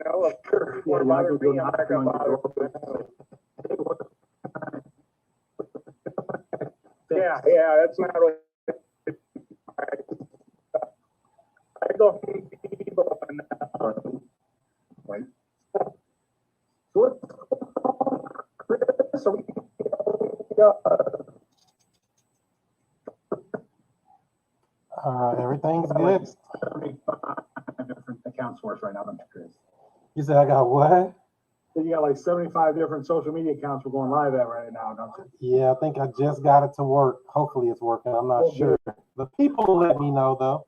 know, Sure. yeah, Yeah, I could go I'm knocking back on up your out door. of Hey, what? yeah, that's not really. I go from people and Right. So what? So everything's good. 75 different accounts for us right now, don't you, Chris? You said I got what? So you got like 75 different social media accounts we're going live at right now, don't you? Yeah, I think I just got it to work. Hopefully it's working. I'm not sure. The people will let me know though.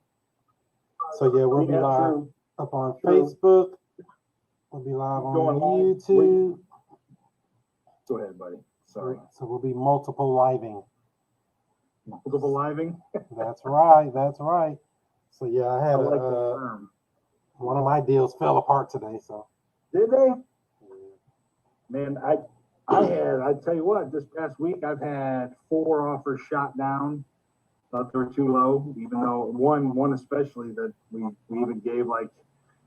So yeah, we'll be live up on Facebook. We'll be live on YouTube. Go ahead, buddy. Sorry. So we'll be multiple living. Multiple living? That's right. That's right. So yeah, I had like the term. One of my deals fell apart today. So did they? Man, I tell you what, this past week I've had 4 offers shot down. Thought they were too low, even though one especially that we even gave like,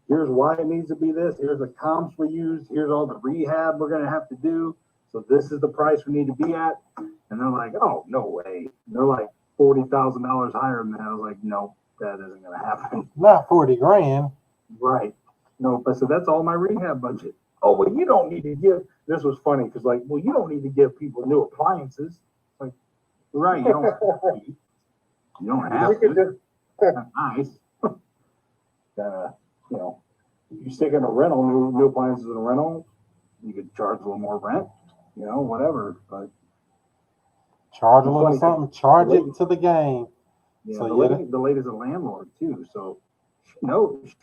here's why it needs to be this, here's the comps we use, here's all the rehab we're gonna have to do. So this is the price we need to be at. And they're like, oh, no way. And they're like $40,000 higher than that. I was like, no, that isn't gonna happen. Not 40 grand. Right. No, but so that's all my rehab budget. Oh, well, you don't need to give, this was funny, because like, well, you don't need to give people new appliances. Like, right, you don't have to. That's nice. You know, if you stick in a rental, new appliances in a rental, you could charge a little more rent, you know, whatever. But charge a little something, charge it to the game. Yeah, so the lady's a landlord too, so she knows.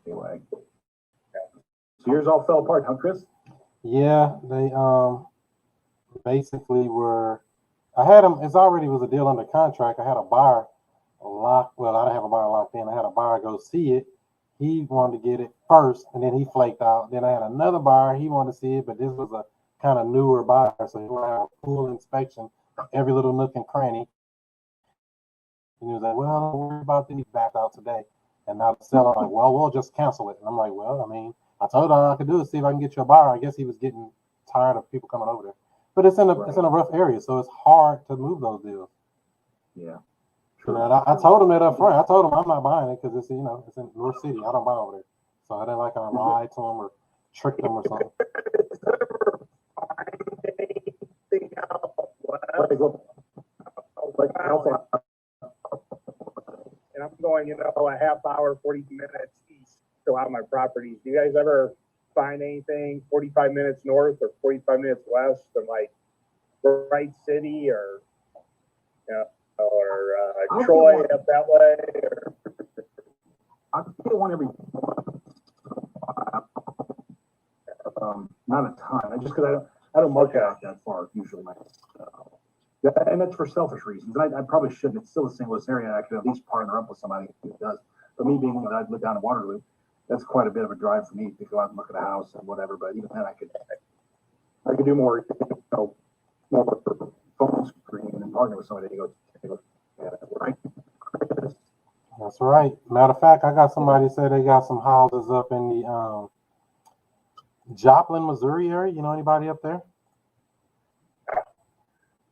Anyway, so yours all fell apart, huh, Chris? Yeah, they basically were. I had them. It's already was a deal under contract. I had a buyer locked. Well, I didn't have a buyer locked in. I had a buyer go see it. He wanted to get it first, and then he flaked out. Then I had another buyer. He wanted to see it, but this was a kind of newer buyer, so he wanted to have a full inspection of every little nook and cranny. And he was like, "Well, don't worry about this." He backed out today, and now the seller like, "Well, we'll just cancel it." And I'm like, "Well, I mean, I told him all I could do is see if I can get you a buyer." I guess he was getting tired of people coming over there. But it's in a rough area, so it's hard to move those deals. Yeah. True. And I told him that up front. I told him I'm not buying it because it's it's in North City. I don't buy over there. So I didn't like I lied to him or tricked him or something. And I'm going, a half hour, 40 minutes east to out of my properties. Do you guys ever find anything 45 minutes north or 45 minutes west of like Wright City or Troy up that way? Or I'll get one every not a ton. Just because I don't market out that far usually. And that's for selfish reasons. I probably shouldn't. It's still the St. Louis area. I could at least partner up with somebody who does. But me being that I live down in Waterloo, that's quite a bit of a drive for me to go out and look at a house and whatever. But even then, I could do more, more phone screen and partner with somebody to go right. That's right. Matter of fact, I got somebody say they got some houses up in the Joplin, Missouri area. You know anybody up there?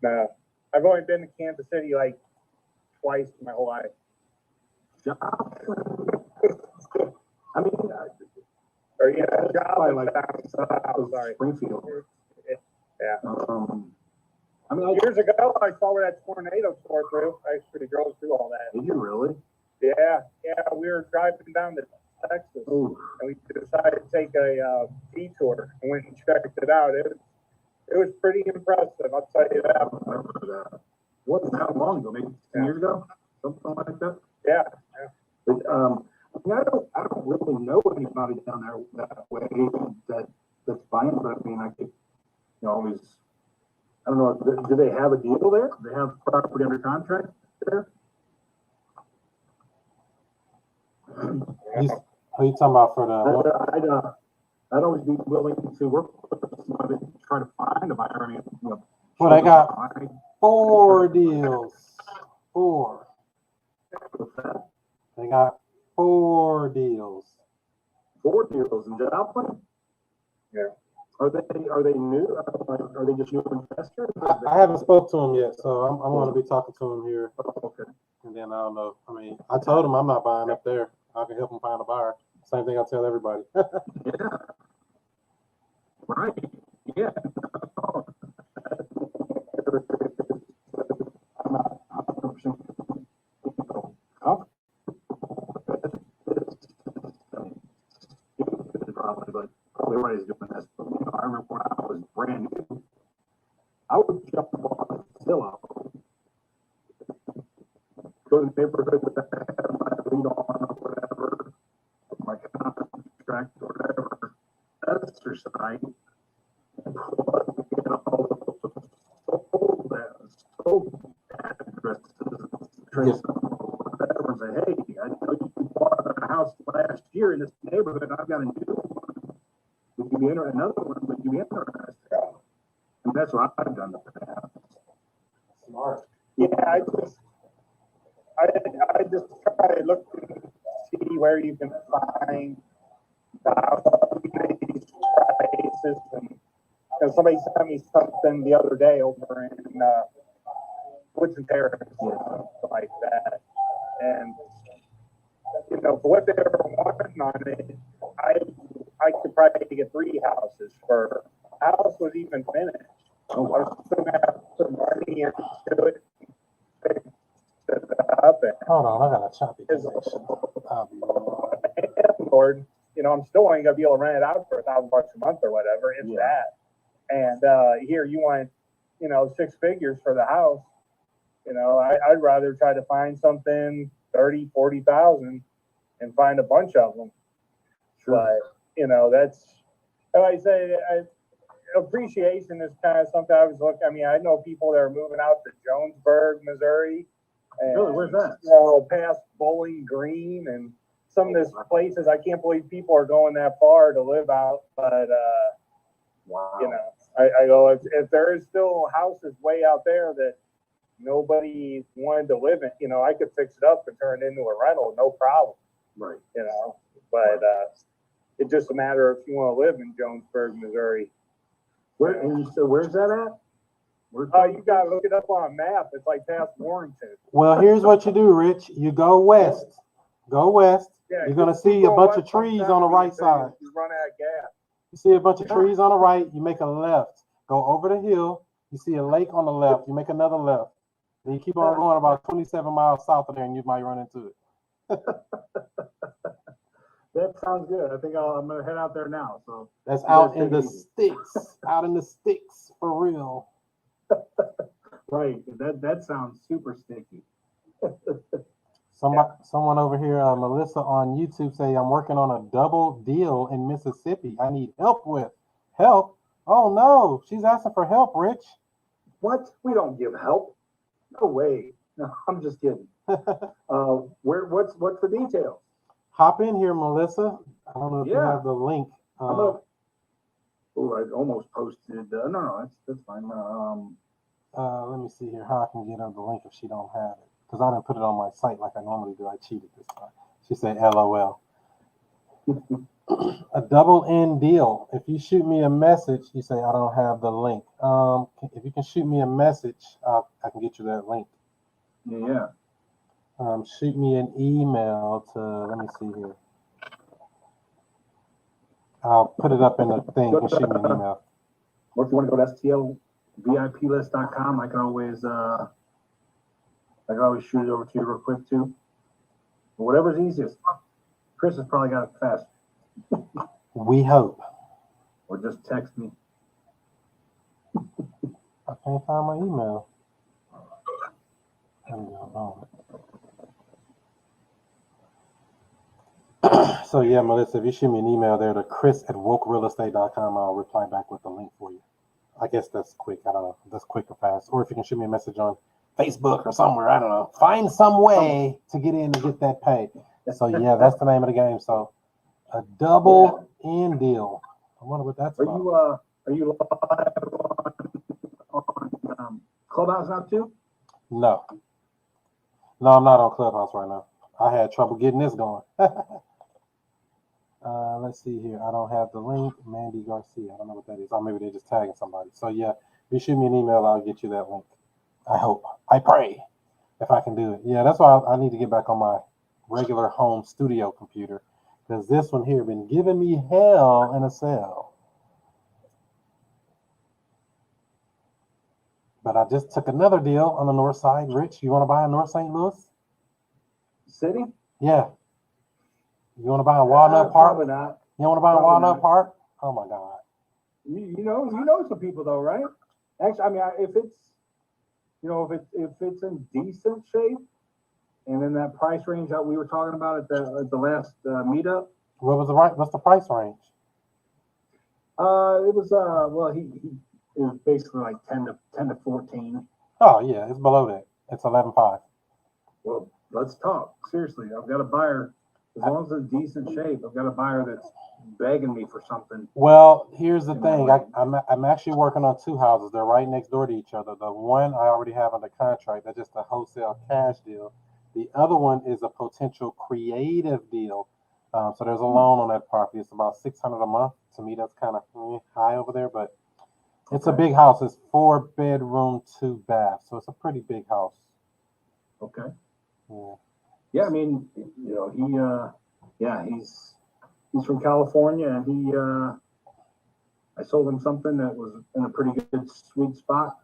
No, I've only been to Kansas City like twice in my whole life. I mean, Joplin, like sorry, Springfield. Yeah. I mean, years ago, I saw where that tornado tore through. I actually drove through all that. Did you really? Yeah, we were driving down to Texas, Ooh. and we decided to take a detour and went and checked it out. It was pretty impressive, I'll tell you that. I remember that. Wasn't that long ago? Maybe 10 years ago, something like that. Yeah. But I mean, I don't really know anybody down there that way that's buying. But I mean, I could, always. I don't know. Do they have a deal there? Do they have property under contract there? Who you talking about for the? I'd always be willing to work with somebody to try to find a buyer. I mean, Well, they got 4 deals. 4. What's that? They got 4 deals. 4 deals in Joplin? Yeah. Are they new? Are they just new investors? I haven't spoke to him yet, so I'm going to be talking to him here. Okay. And then I don't know. I mean, I told him I'm not buying up there. I can help him find a buyer. Same thing I tell everybody. Yeah. Right. Yeah. I'm not 100% probably everybody's doing this. But, I remember when I was brand new, I would jump on Zillow, go to the neighborhood that I had my lead on or whatever, my contract or whatever, that's their site. Sold addresses, trace whatever, and say, hey, I know you bought a house last year in this neighborhood, I've got a new one. Would you be interested? Another one, would you be interested? And that's what I've done in the past. Smart. Yeah, I just try to look and see where you can find these prices. And somebody sent me something the other day over in Woods and Terrace, something like that. And for what they were wanting on it, I could probably get 3 houses for. The house was even finished. Oh, I was still gonna have some money into it. Fix it up and Hold on, I got a choppy connection. I'll be Lord, I'm still only gonna be able to rent it out for $1,000 a month or whatever. It's that. And here you want, 6 figures for the house. I'd rather try to find something 30, 40,000 and find a bunch of them. sure. But, that's, like I say, appreciation is kind of something I was looking. I mean, I know people that are moving out to Jonesburg, Missouri. And, Really? Where's that? Past Bowling Green and some of these places. I can't believe people are going that far to live out. But, Wow. I go, if there is still houses way out there that nobody wanted to live in, I could fix it up and turn it into a rental, no problem. Right. But it's just a matter of if you want to live in Jonesburg, Missouri. Where's that at? You gotta look it up on a map. It's like past Warrington. Well, here's what you do, Rich. You go west. Go west. Yeah, You're gonna see a bunch of trees on the right side. You run out of gas. You see a bunch of trees on the right. You make a left. Go over the hill. You see a lake on the left. You make another left. Then you keep on going about 27 miles south of there, and you might run into it. That sounds good. I think I'm gonna head out there now. So that's out in the sticks. Out in the sticks for real. Right. That sounds super sticky. Someone over here, Melissa on YouTube, say I'm working on a double deal in Mississippi. I need help with help. Oh no, she's asking for help, Rich. What? We don't give help. No way. No, I'm just kidding. What's the details? Hop in here, Melissa. I don't know if you have the link. I almost posted. No, that's fine. Let me see here how I can get her the link if she don't have it. Because I didn't put it on my site like I normally do. I cheated this time. She said LOL. A double end deal. If you shoot me a message, you say I don't have the link. If you can shoot me a message, I can get you that link. Yeah. Shoot me an email to, let me see here. I'll put it up in the thing. You can shoot me an email. Or if you want to go to STLVIPlist.com, I can always shoot it over to you real quick too. Whatever's easiest. Chris has probably got it fast. We hope. Or just text me. I can't find my email. There we go. So yeah, Melissa, if you shoot me an email there to chris@wokerealestate.com, I'll reply back with the link for you. I guess that's quick. I don't know. That's quick or fast. Or if you can shoot me a message on Facebook or somewhere, I don't know. Find some way to get in and get that pay. So yeah, that's the name of the game. So a double in deal. I wonder what that's about. Are you live on Clubhouse now too? No, I'm not on Clubhouse right now. I had trouble getting this going. Let's see here. I don't have the link. Mandy Garcia. I don't know what that is. Or maybe they're just tagging somebody. So yeah, if you shoot me an email, I'll get you that link. I hope. I pray if I can do it. Yeah, that's why I need to get back on my regular home studio computer, because this one here been giving me hell in a cell. But I just took another deal on the north side. Rich, you want to buy in North St. Louis? City? Yeah. You want to buy in Walnut Park? Probably not. You want to buy in Walnut Park? Oh my God. You know some people though, right? Actually, I mean, if it's in decent shape, and in that price range that we were talking about at the last meetup. What's the price range? It was it was basically like 10 to 14. Oh yeah, it's below that. It's 11.5. Well, let's talk seriously. I've got a buyer. As long as it's in decent shape, I've got a buyer that's begging me for something. Well, here's the thing. I'm actually working on two houses. They're right next door to each other. The one I already have under contract. That's just a wholesale cash deal. The other one is a potential creative deal. So there's a loan on that property. It's about $600 a month. To me, that's kind of high over there, but it's a big house. It's 4-bedroom, 2 bath. So it's a pretty big house. Okay. Yeah. Yeah, I mean, he's from California, and I sold him something that was in a pretty good sweet spot.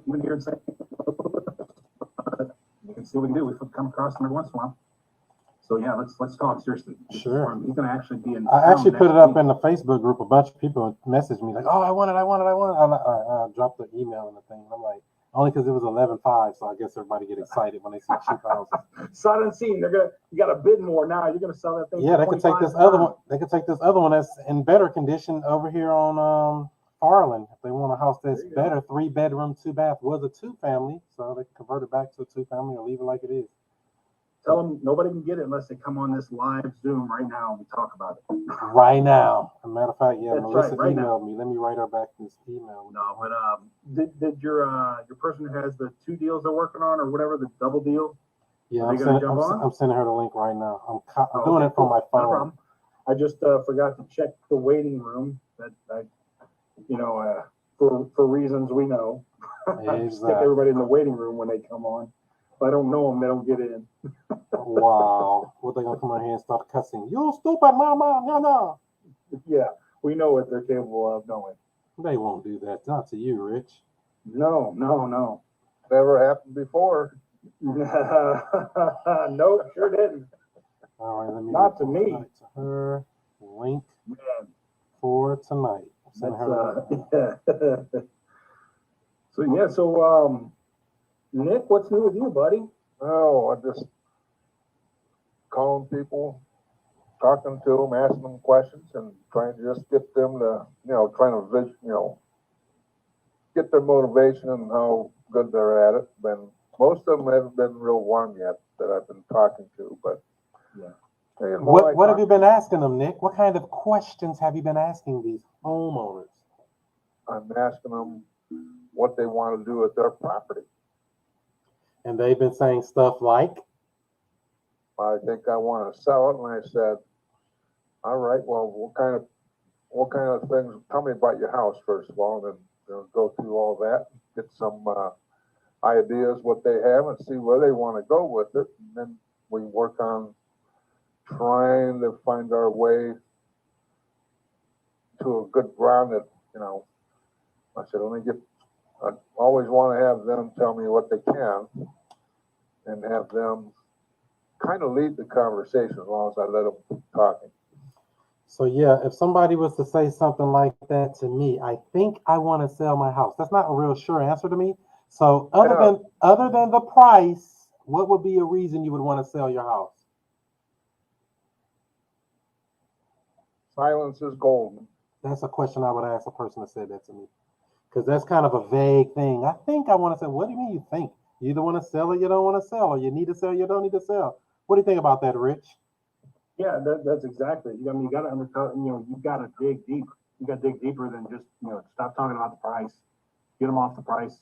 Even here in St. You can see what we can do. We come across them every once in a while. So yeah, let's talk seriously. Sure. He's gonna actually be in. I actually put it up in the Facebook group. A bunch of people messaged me like, "Oh, I want it." I'm like, all right, I dropped the email and the thing. I'm like, only because it was 11.5, so I guess everybody get excited when they see cheap houses. Sight unseen. You got to bid more now. You're gonna sell that thing. Yeah, they could take this other one. They could take this other one that's in better condition over here on Farland. If they want a house that's better, 3-bedroom, 2 bath, was a 2-family, so they can convert it back to a 2-family or leave it like it is. Tell them nobody can get it unless they come on this live Zoom right now and we talk about it. Right now. As a matter of fact, yeah, That's Melissa right emailed now. me. Let me write her back this email. No, but did your person who has the 2 deals they're working on or whatever, the double deal? Yeah, I'm sending her the link right now. I'm doing it from my phone. No problem. I just forgot to check the waiting room. That for reasons we know, I stick everybody in the waiting room when they come on. If I don't know them, they don't get in. Wow. What, they gonna come out here and start cussing? You stupid mama, no. Yeah, we know what they're capable of knowing. They won't do that. Not to you, Rich. No. Never happened before. Nope, sure didn't. All right, let me. Not to me. To her link Man, for tonight. Send her. So Nick, what's new with you, buddy? Oh, I just calling people, talking to them, asking them questions, and trying to just get them to, get their motivation and how good they're at it. Most of them haven't been real warm yet that I've been talking to, but yeah. What have you been asking them, Nick? What kind of questions have you been asking these homeowners? I'm asking them what they want to do with their property. Mm-hmm. And they've been saying stuff like, I think I want to sell it, and I said, all right, well, what kind of things? Tell me about your house first of all, and then go through all that, get some ideas what they have, and see where they want to go with it, and then we work on trying to find our way to a good ground that I said, let me get I always want to have them tell me what they can and have them kind of lead the conversation as long as I let them keep talking. So yeah, if somebody was to say something like that to me, I think I want to sell my house. That's not a real sure answer to me. So other than the price, what would be a reason you would want to sell your house? Silence is golden. That's a question I would ask a person that said that to me. Because that's kind of a vague thing. I think I want to sell. What do you mean you think? You either want to sell or you don't want to sell, or you need to sell, you don't need to sell. What do you think about that, Rich? Yeah, that's exactly. I mean, you got to you got to dig deep. You got to dig deeper than just, stop talking about the price. Get them off the price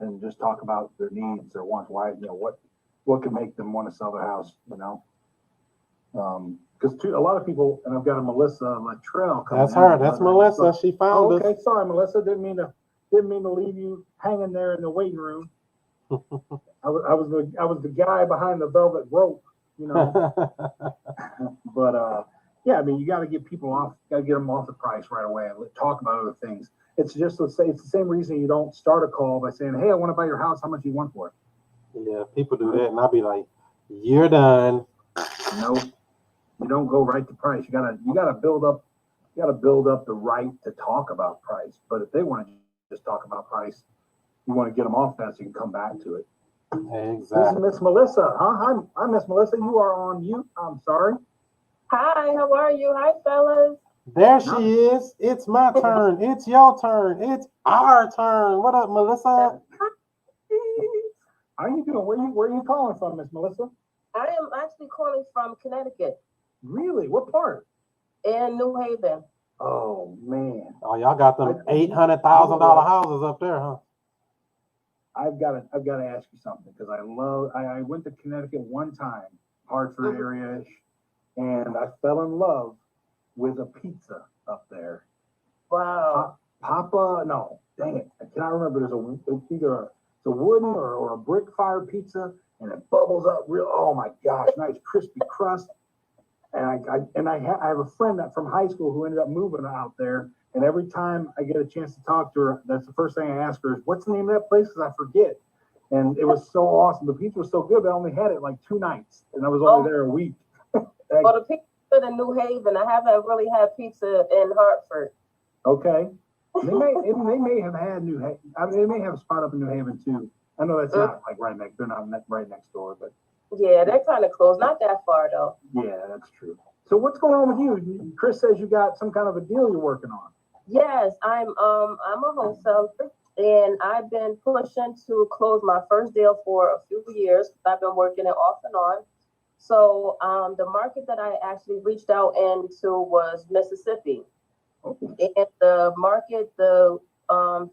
and just talk about their needs, their wants, why, what could make them want to sell their house, because a lot of people, and I've got a Melissa Latrell coming. That's her. That's Melissa. She found us. Okay, sorry, Melissa. Didn't mean to leave you hanging there in the waiting room. I was the guy behind the velvet rope, But yeah, I mean, you got to get people off. Got to get them off the price right away and talk about other things. It's just it's the same reason you don't start a call by saying, "Hey, I want to buy your house. How much do you want for it?" Yeah, people do that, and I'll be like, "You're done." No, you don't go right to price. You gotta build up the right to talk about price. But if they want to just talk about price, you want to get them off that so you can come back to it. Exactly. This is Miss Melissa, huh? I'm Miss Melissa. You are on mute. I'm sorry. Hi, how are you? Hi, fellas. There she is. It's my turn. It's your turn. It's our turn. What up, Melissa? How are you doing? Where are you calling from, Miss Melissa? I am actually calling from Connecticut. Really? What part? In New Haven. Oh man. Oh, y'all got them $800,000 houses up there, huh? I've got to ask you something because I went to Connecticut one time, Hartford area-ish, and I fell in love with a pizza up there. Wow. No, dang it, I cannot remember. It's either a wooden or a brick fired pizza, and it bubbles up real. Oh my gosh, nice crispy crust. And I have a friend from high school who ended up moving out there. And every time I get a chance to talk to her, that's the first thing I ask her is, "What's the name of that place?" Because I forget. And it was so awesome. The pizza was so good, but I only had it like 2 nights, and I was only there a week. Well, the pizza in New Haven, I haven't really had pizza in Hartford. Okay. They may have had New Haven. I mean, they may have a spot up in New Haven too. I know that's not like right next. They're not right next door, but yeah, they're kind of close. Not that far though. Yeah, that's true. So what's going on with you? Chris says you got some kind of a deal you're working on. Yes, I'm a wholesaler, and I've been pushing to close my first deal for a few years. I've been working it off and on. So the market that I actually reached out into was Mississippi. Okay. And the market,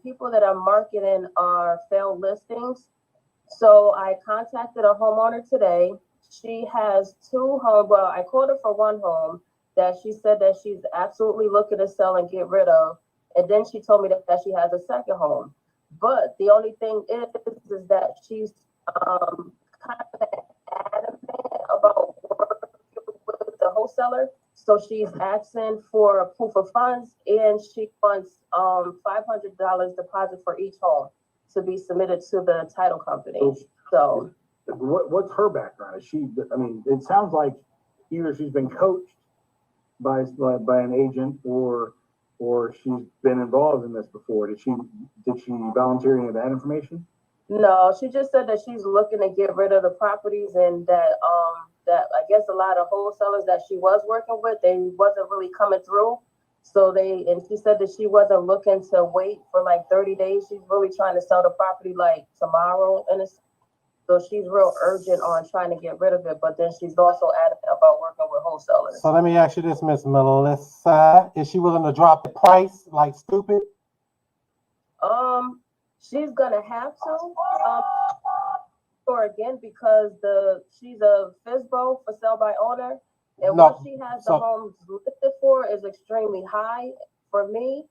people that I'm marketing are failed listings. So I contacted a homeowner today. She has 2 homes. Well, I called her for one home that she said that she's absolutely looking to sell and get rid of. And then she told me that she has a second home. But the only thing is that she's kind of adamant about working with the wholesaler. So she's asking for a proof of funds, and she wants $500 deposit for each home to be submitted to the title company. So what's her background? Is she? I mean, it sounds like either she's been coached by an agent or she's been involved in this before. Did she volunteer any of that information? No, she just said that she's looking to get rid of the properties, and that I guess a lot of wholesalers that she was working with, they wasn't really coming through. So she said that she wasn't looking to wait for like 30 days. She's really trying to sell the property like tomorrow, so she's real urgent on trying to get rid of it. But then she's also adamant about working with wholesalers. So let me ask you this, Miss Melissa. Is she willing to drop the price like stupid? She's gonna have to. Or again, because she's a FSBO for sale by owner, and what she has the homes listed for is extremely high for me.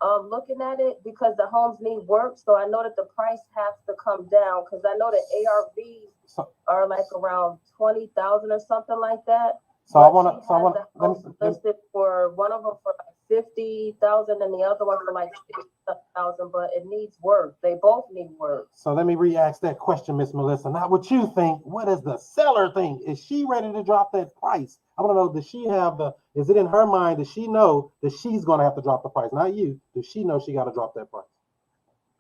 Looking at it, because the homes need work, so I know that the price has to come down, because I know that ARVs are like around 20,000 or something like that. So I want to. Listed for one of them for like 50,000 and the other one for like 60,000, but it needs work. They both need work. So let me re-ask that question, Miss Melissa. Not what you think. What does the seller think? Is she ready to drop that price? I want to know, does she have is it in her mind, does she know that she's going to have to drop the price? Not you. Does she know she got to drop that price?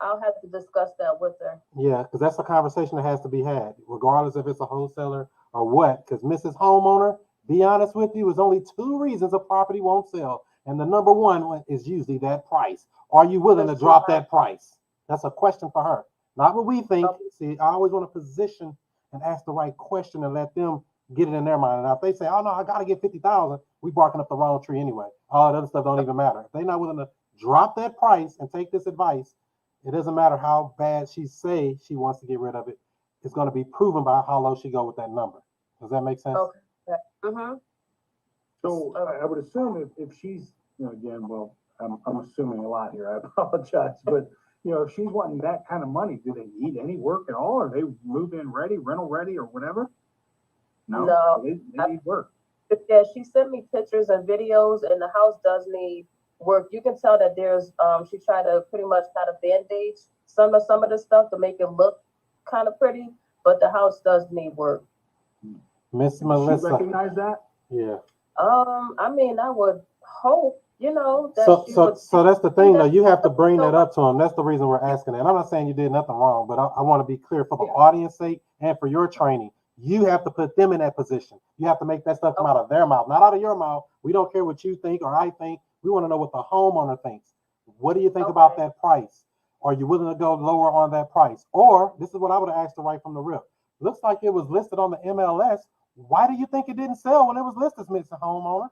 I'll have to discuss that with her. Yeah, because that's a conversation that has to be had, regardless if it's a wholesaler or what. Because Mrs. Homeowner, be honest with you, there's only two reasons a property won't sell. And the number one is usually that price. Are you willing to drop that price? That's a question for her. Not what we think. See, I always want to position and ask the right question and let them get it in their mind. And if they say, oh no, I got to get 50,000, we barking up the wrong tree anyway. All that other stuff don't even matter. If they're not willing to drop that price and take this advice, it doesn't matter how bad she say she wants to get rid of it. It's going to be proven by how low she go with that number. Does that make sense? Okay. Mm-hmm. So I would assume if she's, again, well, I'm assuming a lot here. I apologize, but if she's wanting that kind of money, do they need any work at all? Are they move-in ready, rental ready, or whatever? No. They need work. Yeah, she sent me pictures and videos, and the house does need work. You can tell that there's she tried to pretty much kind of band-aid some of the stuff to make it look kind of pretty, but the house does need work. Miss Melissa, she recognize that? Yeah. I mean, I would hope, that so that's the thing though. You have to bring that up to them. That's the reason we're asking that. And I'm not saying you did nothing wrong, but I want to be clear for the audience sake and for your training. You have to put them in that position. You have to make that stuff come out of their mouth, not out of your mouth. We don't care what you think or I think. We want to know what the homeowner thinks. What do you think about that price? Are you willing to go lower on that price? Or this is what I would have asked her right from the rip. Looks like it was listed on the MLS. Why do you think it didn't sell when it was listed, Mr. Homeowner?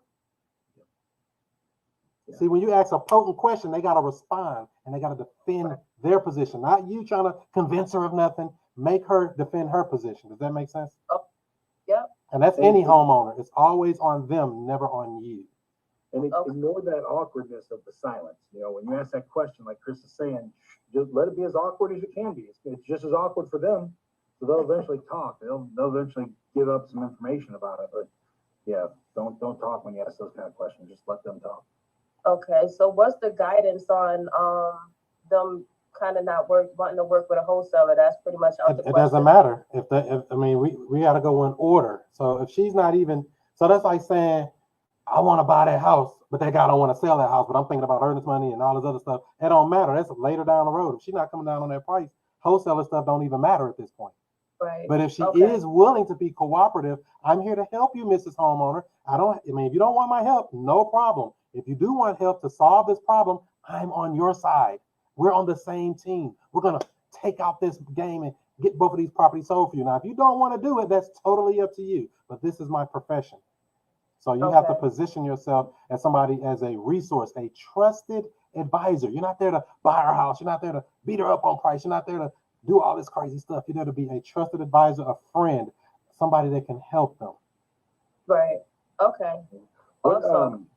Yeah. See, when you ask a potent question, they got to respond and they got to defend their position, not you trying to convince her of nothing. Make her defend her position. Does that make sense? Yeah. And that's any homeowner. It's always on them, never on you. And ignore that awkwardness of the silence. When you ask that question, like Chris is saying, just let it be as awkward as it can be. It's just as awkward for them. So they'll eventually talk. They'll eventually give up some information about it. But yeah, don't talk when you ask those kind of questions. Just let them talk. Okay. So what's the guidance on them kind of not wanting to work with a wholesaler? That's pretty much out the question. It doesn't matter we got to go in order. So if she's not even, so that's like saying, I want to buy that house, but that guy don't want to sell that house, but I'm thinking about earning this money and all this other stuff. It don't matter. That's later down the road. If she's not coming down on that price, wholesaler stuff don't even matter at this point. Right. But if she is willing to be cooperative, I'm here to help you, Mrs. Homeowner. If you don't want my help, no problem. If you do want help to solve this problem, I'm on your side. We're on the same team. We're going to take out this game and get both of these properties sold for you. Now, if you don't want to do it, that's totally up to you. But this is my profession. So you have to position yourself as somebody, as a resource, a trusted advisor. You're not there to buy her house. You're not there to beat her up on price. You're not there to do all this crazy stuff. You're there to be a trusted advisor, a friend, somebody that can help them. Right. Okay. Awesome.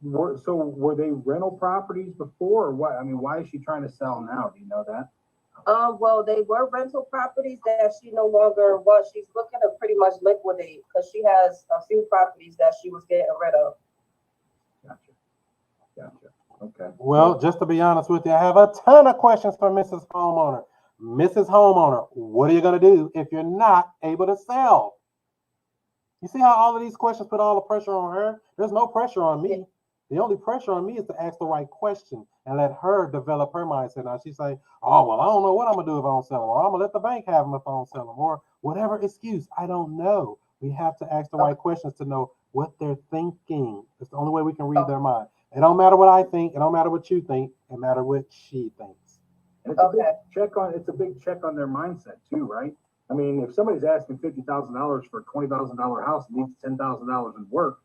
Were they rental properties before or what? I mean, why is she trying to sell now? Do you know that? Well, they were rental properties that she no longer was. She's looking to pretty much liquidate because she has a few properties that she was getting rid of. Gotcha. Okay. Well, just to be honest with you, I have a ton of questions for Mrs. Homeowner. Mrs. Homeowner, what are you going to do if you're not able to sell? You see how all of these questions put all the pressure on her? There's no pressure on me. Yeah. The only pressure on me is to ask the right question and let her develop her mindset. Now she's saying, oh, well, I don't know what I'm going to do if I don't sell them, or I'm going to let the bank have them if I don't sell them, or whatever excuse. I don't know. We have to ask the right questions to know what they're thinking. It's the only way we can read their mind. It don't matter what I think. It don't matter what you think. It matters what she thinks. And it's a big check on their mindset too, right? I mean, if somebody's asking $50,000 for a $20,000 house and needs $10,000 in work,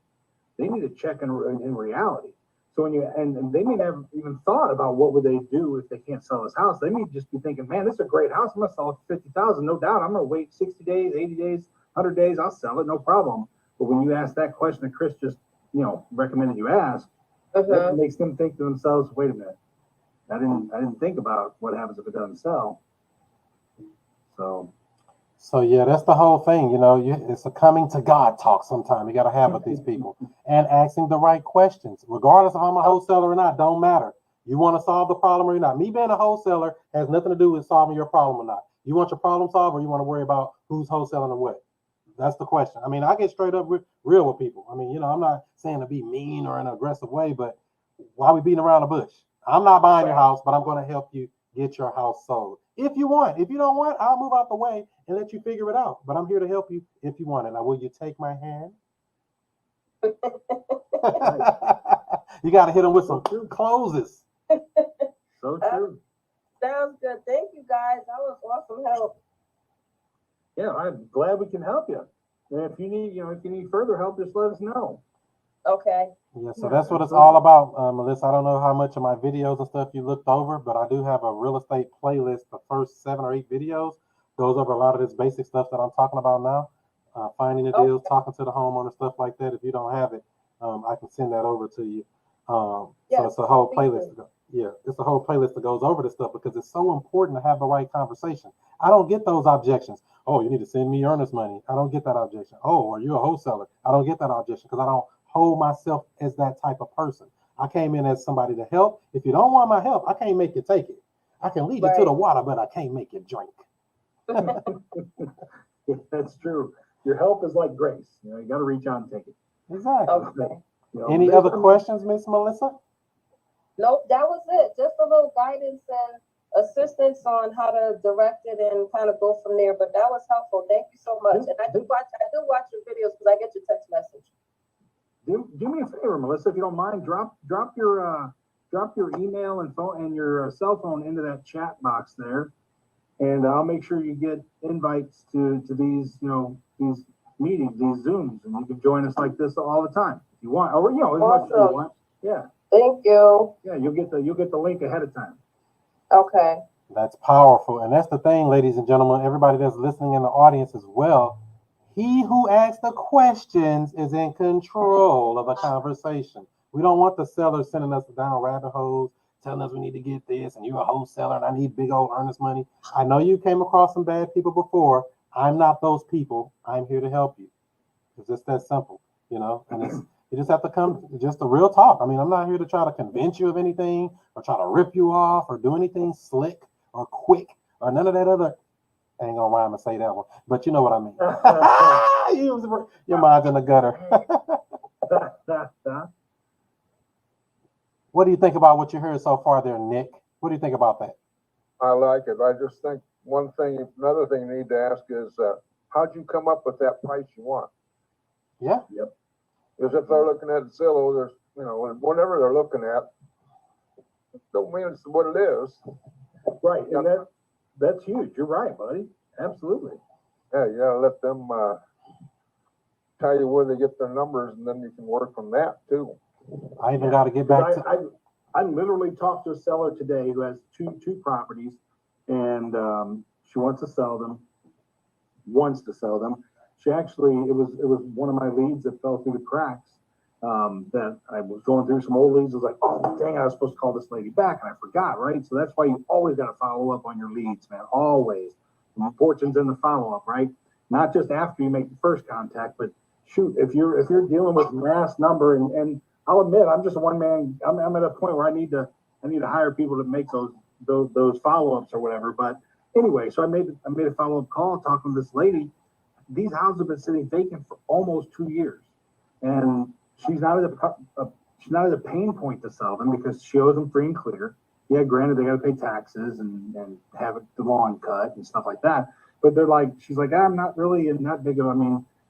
they need to check in reality. So and they may never even thought about what would they do if they can't sell this house. They may just be thinking, man, this is a great house. I'm gonna sell it for $50,000, no doubt. I'm gonna wait 60 days, 80 days, 100 days. I'll sell it, no problem. But when you ask that question that Chris just recommended you ask, that makes them think to themselves, wait a minute, I didn't think about what happens if it doesn't sell. So yeah, that's the whole thing. You know, it's a coming to God talk. Sometime you got to have with these people and asking the right questions, regardless of I'm a wholesaler or not. Don't matter. You want to solve the problem or not. Me being a wholesaler has nothing to do with solving your problem or not. You want your problem solved, or you want to worry about who's wholesaling and what? That's the question. I mean, I get straight up real with people. I mean, you know, I'm not saying to be mean or in an aggressive way, but why we beating around the bush? I'm not buying your house, but I'm going to help you get your house sold. If you want. If you don't want, I'll move out the way and let you figure it out. But I'm here to help you if you want it. Now, will you take my hand? You got to hit them with some closes. So true. Sounds good. Thank you, guys. That was awesome help. Yeah, I'm glad we can help you. And if you need further help, just let us know. Okay. Yeah, so that's what it's all about, Melissa. I don't know how much of my videos and stuff you looked over, but I do have a real estate playlist. The first 7 or 8 videos goes over a lot of this basic stuff that I'm talking about now. Finding the deals, talking to the homeowner, stuff like that. If you don't have it, I can send that over to you. So it's a whole playlist. Yeah, it's a whole playlist that goes over this stuff because it's so important to have the right conversation. I don't get those objections. Oh, you need to send me earnest money. I don't get that objection. Oh, are you a wholesaler? I don't get that objection because I don't hold myself as that type of person. I came in as somebody to help. If you don't want my help, I can't make you take it. I can lead you to the water, but I can't make you drink. That's true. Your help is like grace. You know, you got to reach out and take it. Exactly. Okay. You know, any other questions, Miss Melissa? Nope, that was it. Just a little guidance and assistance on how to direct it and kind of go from there. But that was helpful. Thank you so much. And I do watch your videos because I get your text message. Do me a favor, Melissa, if you don't mind. Drop your email and phone and your cell phone into that chat box there, and I'll make sure you get invites to these these meetings, these Zooms, and you can join us like this all the time if you want, or as much as you want. Yeah. Thank you. Yeah, you'll get the link ahead of time. Okay. That's powerful. And that's the thing, ladies and gentlemen, everybody that's listening in the audience as well. He who asks the questions is in control of the conversation. We don't want the seller sending us down rabbit holes, telling us we need to get this, and you're a wholesaler and I need big old earnest money. I know you came across some bad people before. I'm not those people. I'm here to help you. It's just that simple, and you just have to come just a real talk. I mean, I'm not here to try to convince you of anything or try to rip you off or do anything slick or quick or none of that other. I ain't gonna rhyme and say that one, but you know what I mean. Your mind's in the gutter. What do you think about what you heard so far there, Nick? What do you think about that? I like it. I just think another thing you need to ask is, how'd you come up with that price you want? Yeah. Yep. Because if they're looking at Zillow, there's, whatever they're looking at, don't mean it's what it is. Right. And that's huge. You're right, buddy. Absolutely. Yeah, you gotta let them tell you where they get their numbers, and then you can work from that too. I even got to get back to. I literally talked to a seller today who has two properties, and she wants to sell them. She actually, it was one of my leads that fell through the cracks. That I was going through some old leads. I was like, oh dang, I was supposed to call this lady back and I forgot, right? So that's why you always got to follow up on your leads, man. Always. And fortune's in the follow-up, right? Not just after you make the first contact, but shoot, if you're dealing with mass number, and I'll admit, I'm just a one man. I'm at a point where I need to hire people to make those follow-ups or whatever. But anyway, so I made a follow-up call talking to this lady. These houses have been sitting vacant for almost 2 years, and she's not at a pain point to sell them because she owes them free and clear. Yeah, granted, they got to pay taxes and have the lawn cut and stuff like that. But she's like, I'm not really in that big of, I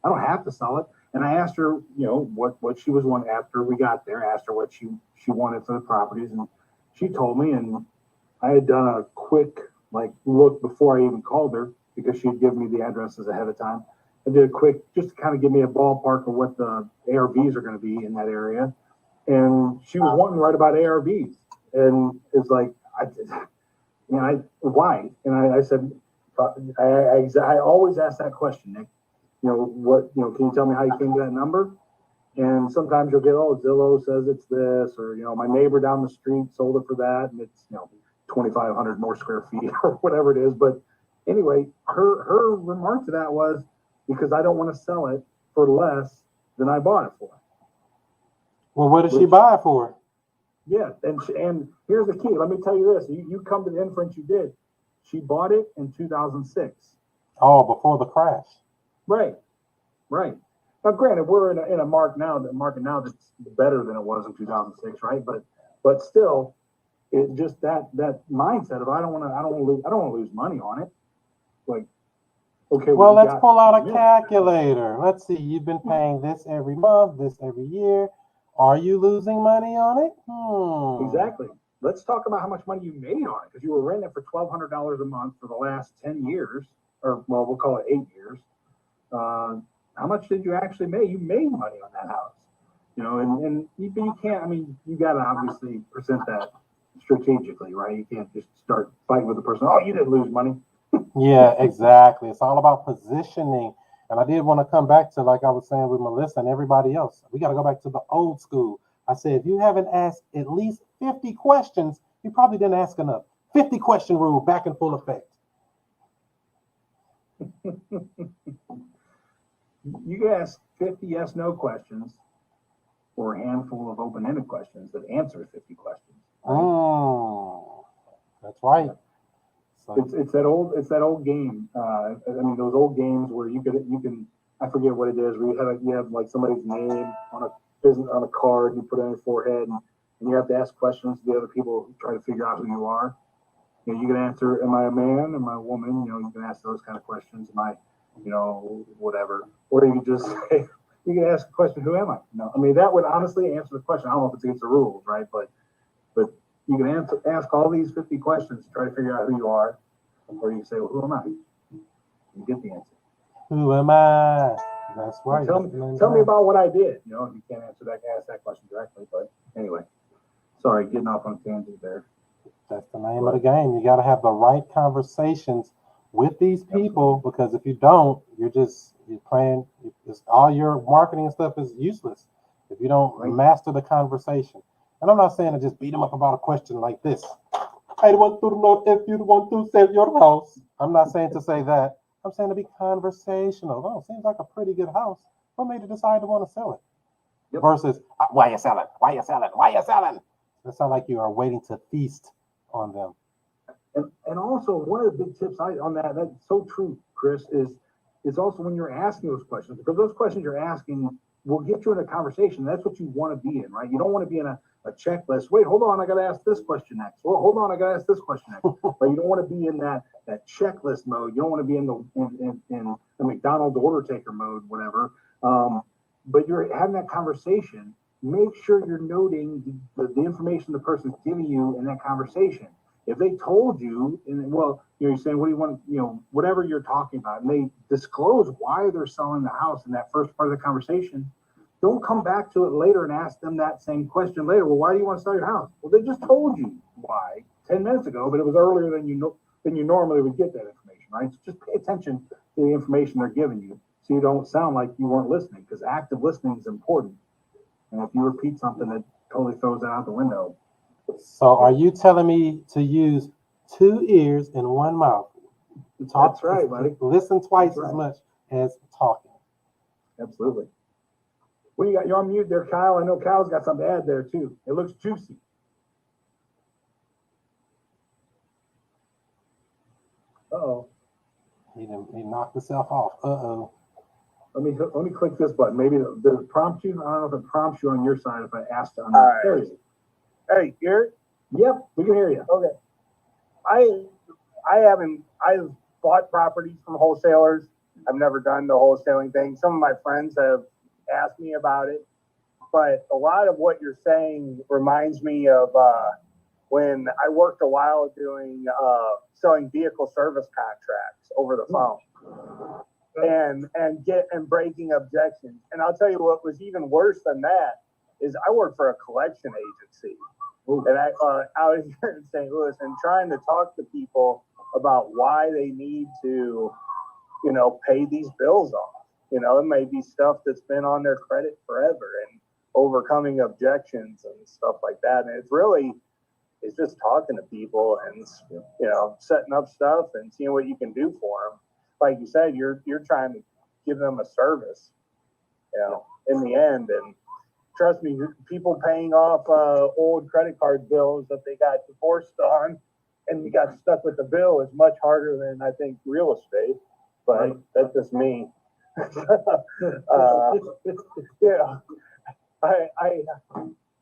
don't have to sell it. And I asked her, what she was wanting after we got there. I asked her what she wanted for the properties, and she told me. And I had done a quick look before I even called her because she had given me the addresses ahead of time. I did a quick just to kind of give me a ballpark of what the ARVs are going to be in that area, and she was wanting to write about ARVs, and it's like why? And I said, I always ask that question, Nick. Can you tell me how you came to that number? And sometimes you'll get, Zillow says it's this, or my neighbor down the street sold it for that, and it's 2,500 more square feet or whatever it is. But anyway, her remark to that was, because I don't want to sell it for less than I bought it for. Well, what did she Which- buy it for? Yeah, and here's the key. Let me tell you this. You come to the inference you did. She bought it in 2006. Oh, before the crash. Right. Now, granted, we're in a market now that's better than it was in 2006, right? But still, it just that mindset of I don't want to lose money on it. Like, okay, Well, you let's got pull out a million. calculator. Let's see. You've been paying this every month, this every year. Are you losing money on it? Exactly. Let's talk about how much money you made on it, because you were renting it for $1,200 a month for the last 10 years, or well, we'll call it 8 years. How much did you actually make? You made money on that house, and you can't. I mean, you got to obviously present that strategically, right? You can't just start fighting with the person. Oh, you didn't lose money. Yeah, exactly. It's all about positioning. And I did want to come back to, like I was saying with Melissa and everybody else, we got to go back to the old school. I said, if you haven't asked at least 50 questions, you probably didn't ask enough. 50 question rule back in full effect. You can ask 50 yes/no questions, or a handful of open-ended questions that answer 50 questions. That's right. So, It's that old game. I mean, those old games where you can I forget what it is. Where you have like somebody's name on a card, you put it on your forehead, and you have to ask questions to the other people who try to figure out who you are. You can answer, am I a man? Am I a woman? You can ask those kind of questions. Am I, whatever. Or you can just say, you can ask the question, who am I? I mean, that would honestly answer the question. I don't know if it's against the rules, right? But you can ask all these 50 questions to try to figure out who you are. Or you can say, well, who am I? You get the answer. who am I? That's right. Tell me about what I did. If you can't ask that question directly. But anyway, sorry, getting off on a tangent there. That's the name of the game. You got to have the right conversations with these people, because if you don't, you're playing. All your marketing and stuff is useless if you don't master the conversation. And I'm not saying to just beat them up about a question like this. I want to know if you want to sell your house. I'm not saying to say that. I'm saying to be conversational. Oh, seems like a pretty good house. What made you decide to want to sell it? Yep. Versus, why you selling? Why you selling? Why you selling? It sounds like you are waiting to feast on them. And also, one of the big tips on that's so true, Chris, is also when you're asking those questions, because those questions you're asking will get you in a conversation. That's what you want to be in, right? You don't want to be in a checklist. Wait, hold on, I got to ask this question next. Well, hold on, I got to ask this question next. But you don't want to be in that checklist mode. You don't want to be in the McDonald's order taker mode, whatever. But you're having that conversation. Make sure you're noting the information the person's giving you in that conversation. If they told you, you're saying, what do you want, whatever you're talking about, and they disclose why they're selling the house in that first part of the conversation, don't come back to it later and ask them that same question later. Well, why do you want to sell your house? Well, they just told you why 10 minutes ago, but it was earlier than you normally would get that information, right? So just pay attention to the information they're giving you, so you don't sound like you weren't listening, because active listening is important. And if you repeat something, that totally throws that out the window. So are you telling me to use 2 ears and 1 mouth? That's right, buddy. Listen twice as much as talking. Absolutely. What do you got? You're on mute there, Kyle. I know Kyle's got something to add there too. It looks juicy. Uh-oh. He knocked himself off. Uh-oh. Let me click this button. Maybe does it prompt you? I don't know if it prompts you on your side if I asked on All there. right. Hey, Garrett? Yep, we can hear you. Okay. I've bought properties from wholesalers. I've never done the wholesaling thing. Some of my friends have asked me about it, but a lot of what you're saying reminds me of when I worked a while doing selling vehicle service contracts over the phone and breaking objections. And I'll tell you what was even worse than that is I worked for a collection agency. And I was here in St. Louis and trying to talk to people about why they need to, pay these bills off. It may be stuff that's been on their credit forever, and overcoming objections and stuff like that. And it's really, is just talking to people and, you know, setting up stuff and seeing what you can do for them. Like you said, you're trying to give them a service, you know, in the end. And trust me, people paying off old credit card bills that they got divorced on and you got stuck with the bill is much harder than I think real estate. But that's just me. Yeah,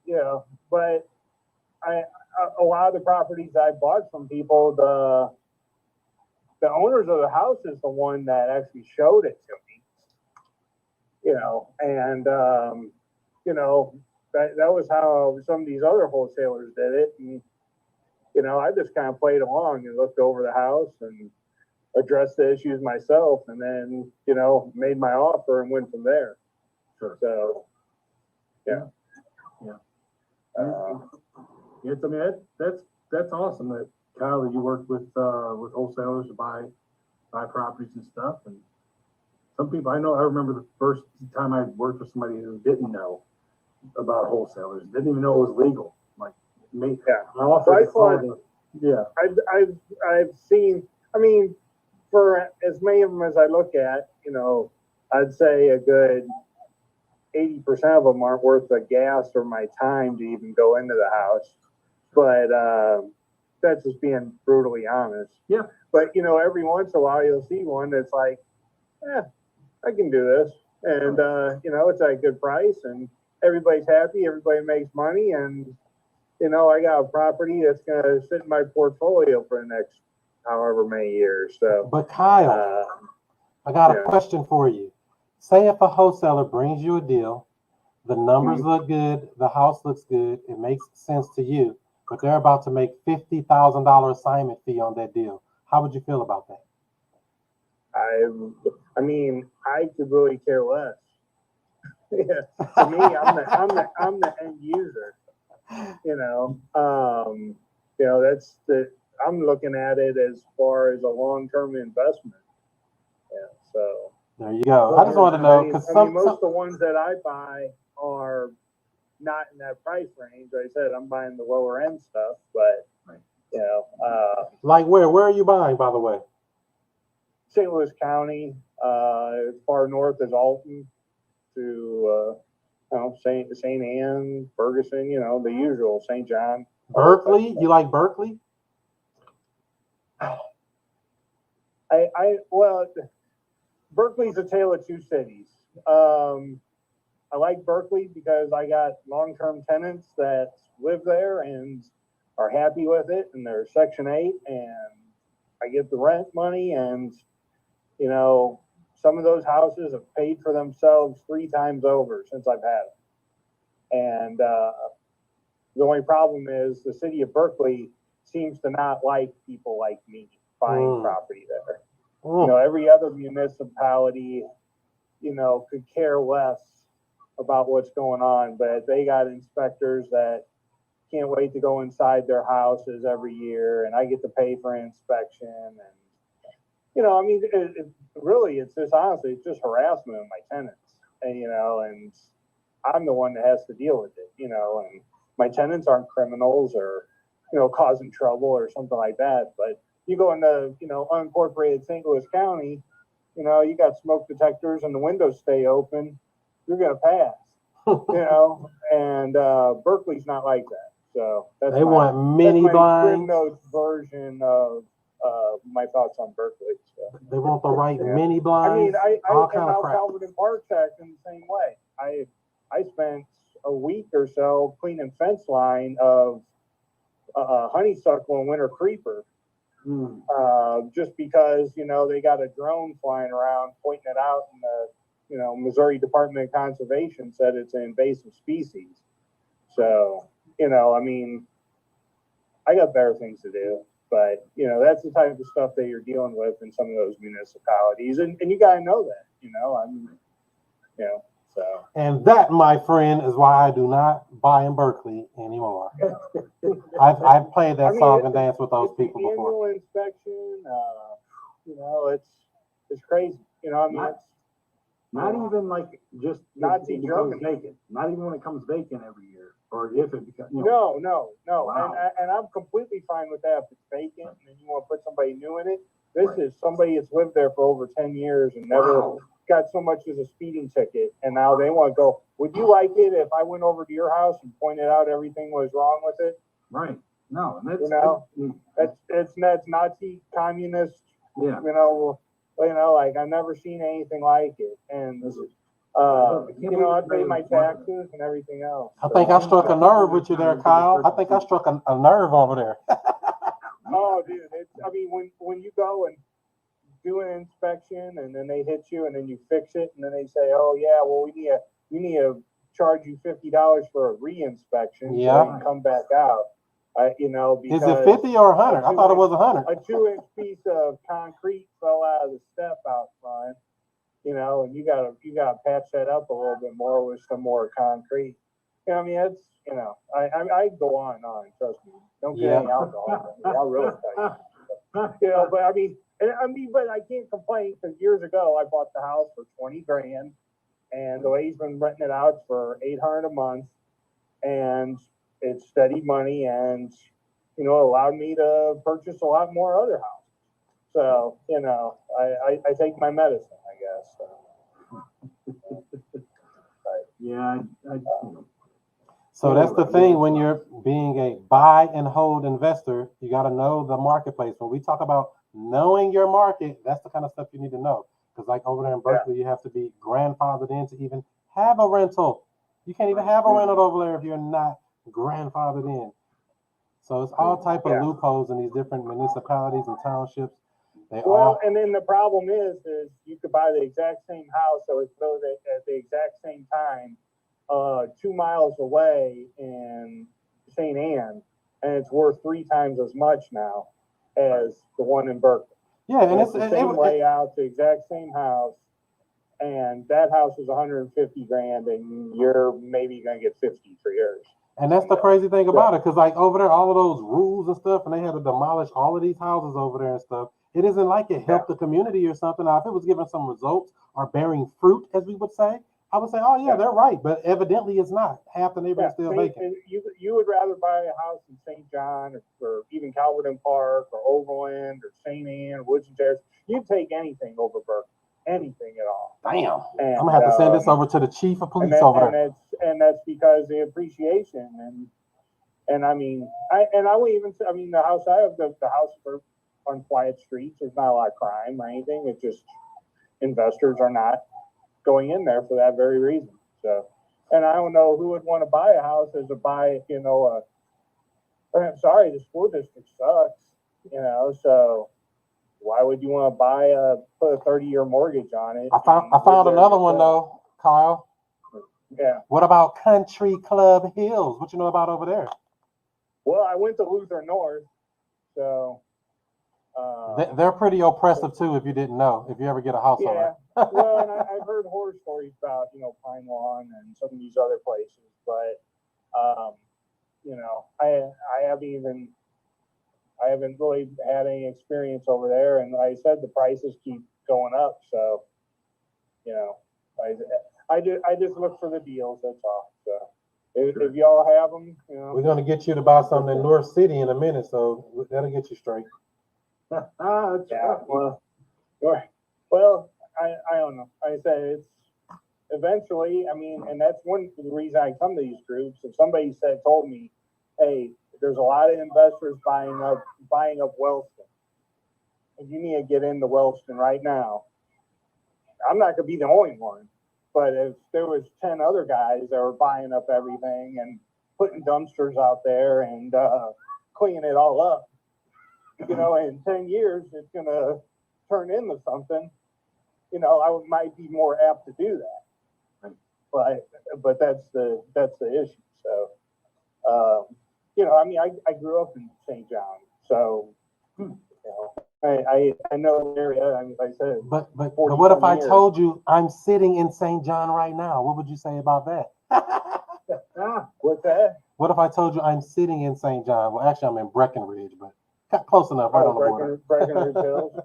you know, but a lot of the properties I bought from people, the owners of the house is the one that actually showed it to me, you know, and, you know, that was how some of these other wholesalers did it. And, you know, I just kind of played along and looked over the house and addressed the issues myself and then, you know, made my offer and went from there. Sure. So, yeah. It's, I mean, that's awesome that Kyle, that you worked with wholesalers to buy properties and stuff. And some people I remember the first time I worked with somebody who didn't know about wholesalers, didn't even know it was legal. Like me, I've seen, I mean, for as many of them as I look at, you know, I'd say a good 80% of them aren't worth the gas or my time to even go into the house. But that's just being brutally honest. Yeah. But, you know, every once in a while you'll see one that's like, I can do this. And, you know, it's at a good price and everybody's happy, everybody makes money. And, you know, I got a property that's going to sit in my portfolio for the next however many years. So, but Kyle, I got a question for you. Say if a wholesaler brings you a deal, the numbers look good, the house looks good, it makes sense to you, but they're about to make $50,000 assignment fee on that deal. How would you feel about that? I mean, I could really care less. Yeah. To me, I'm the end user. You know, I'm looking at it as far as a long-term investment. Yeah. So there you go. I just want to know because most of the ones that I buy are not in that price range. Like I said, I'm buying the lower end stuff, but you know, like where are you buying, by the way? St. Louis County, as far north as Alton to St. Anne, Ferguson, you know, the usual, St. John. Berkeley? You like Berkeley? Well, Berkeley's a tale of two cities. I like Berkeley because I got long-term tenants that live there and are happy with it, and they're Section 8, and I get the rent money, and, you know, some of those houses have paid for themselves 3 times over since I've had them. And the only problem is the city of Berkeley seems to not like people like me buying property there. You know, every other municipality, you know, could care less about what's going on, but they got inspectors that can't wait to go inside their houses every year, and I get to pay for an inspection. And, you know, I mean, it's just honestly, it's just harassment of my tenants, and, you know, and I'm the one that has to deal with it, you know, and my tenants aren't criminals or, you know, causing trouble or something like that. But you go into, you know, unincorporated St. Louis County, you know, you got smoke detectors and the windows stay open, you're going to pass, you know, and Berkeley's not like that. So that's want mini blinds. Notes version of my thoughts on Berkeley. So. They want the right mini blinds. I mean, all kind of crap. Calvert and Park's acting the same way. I spent a week or so cleaning fence line of honeysuckle and winter creeper. Just because, you know, they got a drone flying around pointing it out, and the, you know, Missouri Department of Conservation said it's an invasive species. So, you know, I mean, I got better things to do, but, you know, that's the type of stuff that you're dealing with in some of those municipalities, and you got to know that, you know, I mean, you know, so. And that, my friend, is why I do not buy in Berkeley anymore. I've played that song and danced with those people before. Annual inspection, you know, it's crazy. You know, I mean, it's not even like just not it becomes vacant. Not even when it comes vacant every year or if it becomes, you know. No. Wow. And I'm completely fine with that if it's vacant and then you want to put somebody new in it. This Right. is somebody that's lived there for over 10 years and never Wow. got so much as a speeding ticket. And now they want to go, would you like it if I went over to your house and pointed out everything was wrong with it? Right. No, and that's, You know, that's That's Nazi communist, yeah. like I've never seen anything like it. And, I pay my taxes and everything else. I think I struck a nerve with you there, Kyle. I think I struck a nerve over there. Oh, dude, when you go and do an inspection and then they hit you and then you fix it and then they say, oh yeah, well we need to charge you $50 for a re-inspection. Yeah. So you can come back out. Because Is it 50 or 100? I thought it was 100. a 2-inch piece of concrete fell out of the step out front, and you gotta patch that up a little bit more with some more concrete. That's, I go on and on, trust me. Don't get any alcohol. I'll really tell you. But I can't complain because years ago I bought the house for 20 grand and the lady's been renting it out for 800 a month and it's steady money and, allowed me to purchase a lot more other houses. So, I take my medicine, I guess. Yeah. So that's the thing when you're being a buy and hold investor, you got to know the marketplace. When we talk about knowing your market, that's the kind of stuff you need to know. Because like over there in Berkeley, you have to be grandfathered in to even have a rental. You can't even have a rental over there if you're not grandfathered in. So it's all type of loopholes in these different municipalities and townships. And then the problem is you could buy the exact same house or at the exact same time, 2 miles away in St. Anne, and it's worth 3 times as much now as the one in Berkeley. Yeah, and it's the same layout, the exact same house, and that house is 150 grand, and you're maybe gonna get 50 for yours. And that's the crazy thing about it, because like over there, all of those rules and stuff, and they had to demolish all of these houses over there and stuff. It isn't like it helped the community or something. Now, if it was giving some results or bearing fruit, as we would say, I would say, oh yeah, they're right. But evidently, it's not. Half the neighborhood is still vacant. You would rather buy a house in St. John or even Calverton Park or Overland or St. Anne, Woods and Terrace. You'd take anything over Berkeley, anything at all. Damn. I'm gonna have to send this over to the chief of police over there. And that's because the appreciation and I would even say, the house I have, the house on quiet streets. There's not a lot of crime or anything. It's just investors are not going in there for that very reason. So, and I don't know who would want to buy a house as a buy, I'm sorry, the school district sucks, so why would you want to put a 30-year mortgage on it? I found another one though, Kyle. Yeah. What about Country Club Hills? What you know about over there? Well, I went to Luther North, so. They're pretty oppressive too, if you didn't know, if you ever get a house over there. Well, and I've heard horror stories about, Pine Lawn and some of these other places, but, I haven't really had any experience over there. And like I said, the prices keep going up. So, I just look for the deals. That's all. So if y'all have them, we're going to get you to buy something in North City in a minute. So that'll get you straight. Well, I don't know. Like I said, it's eventually, and that's one of the reasons I come to these groups. If somebody told me, hey, there's a lot of investors buying up Wellston, and you need to get into Wellston right now, I'm not going to be the only one. But if there was 10 other guys that were buying up everything and putting dumpsters out there and cleaning it all up, in 10 years, it's going to turn into something, I might be more apt to do that. But that's the issue. So, I grew up in St. John, so, I know the area. Like I said, but what if I told you I'm sitting in St. John right now? What would you say about that? What's that? What if I told you I'm sitting in St. John? Well, actually, I'm in Breckenridge, but close enough, right on the border. Breckenridge Hills.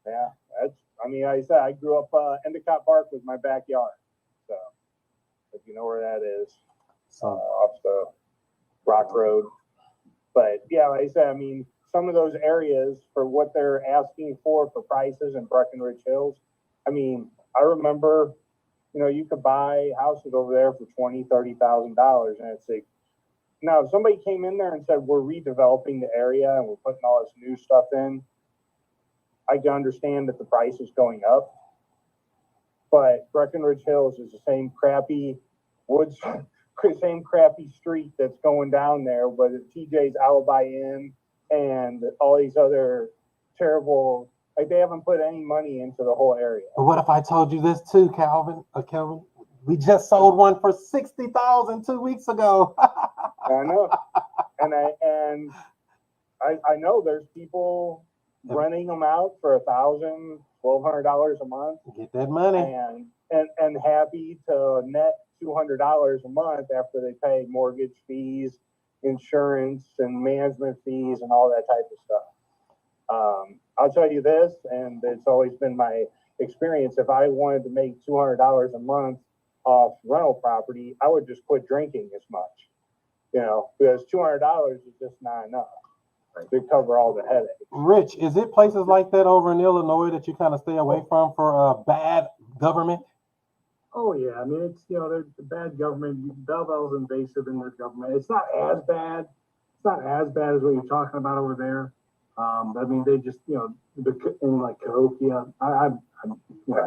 Yeah, like I said, I grew up. Endicott Park was my backyard. So, if you know where that is, so off the Rock Road. But yeah, like I said, I mean, some of those areas for what they're asking for prices in Breckenridge Hills. I mean, I remember, you could buy houses over there for $20,000-$30,000, and it's like, now if somebody came in there and said we're redeveloping the area and we're putting all this new stuff in, I can understand that the price is going up. But Breckenridge Hills is the same crappy woods, same crappy street that's going down there, but TJ's Alibi Inn and all these other terrible, like they haven't put any money into the whole area. But what if I told you this too, Calvin? Kelvin, we just sold one for $60,000 2 weeks ago. I know, and I know there's people renting them out for $1,000, $1,200 a month. Get that money. And happy to net $200 a month after they pay mortgage fees, insurance, and management fees, and all that type of stuff. I'll tell you this, and it's always been my experience. If I wanted to make $200 a month off rental property, I would just quit drinking as much, because $200 is just not enough to cover all the headaches. Rich, is it places like that over in Illinois that you kind of stay away from for bad government? Oh yeah, I mean it's they're the bad government. Belleville's invasive in their government. It's not as bad. It's not as bad as what you're talking about over there. I mean they just in like Cahokia. I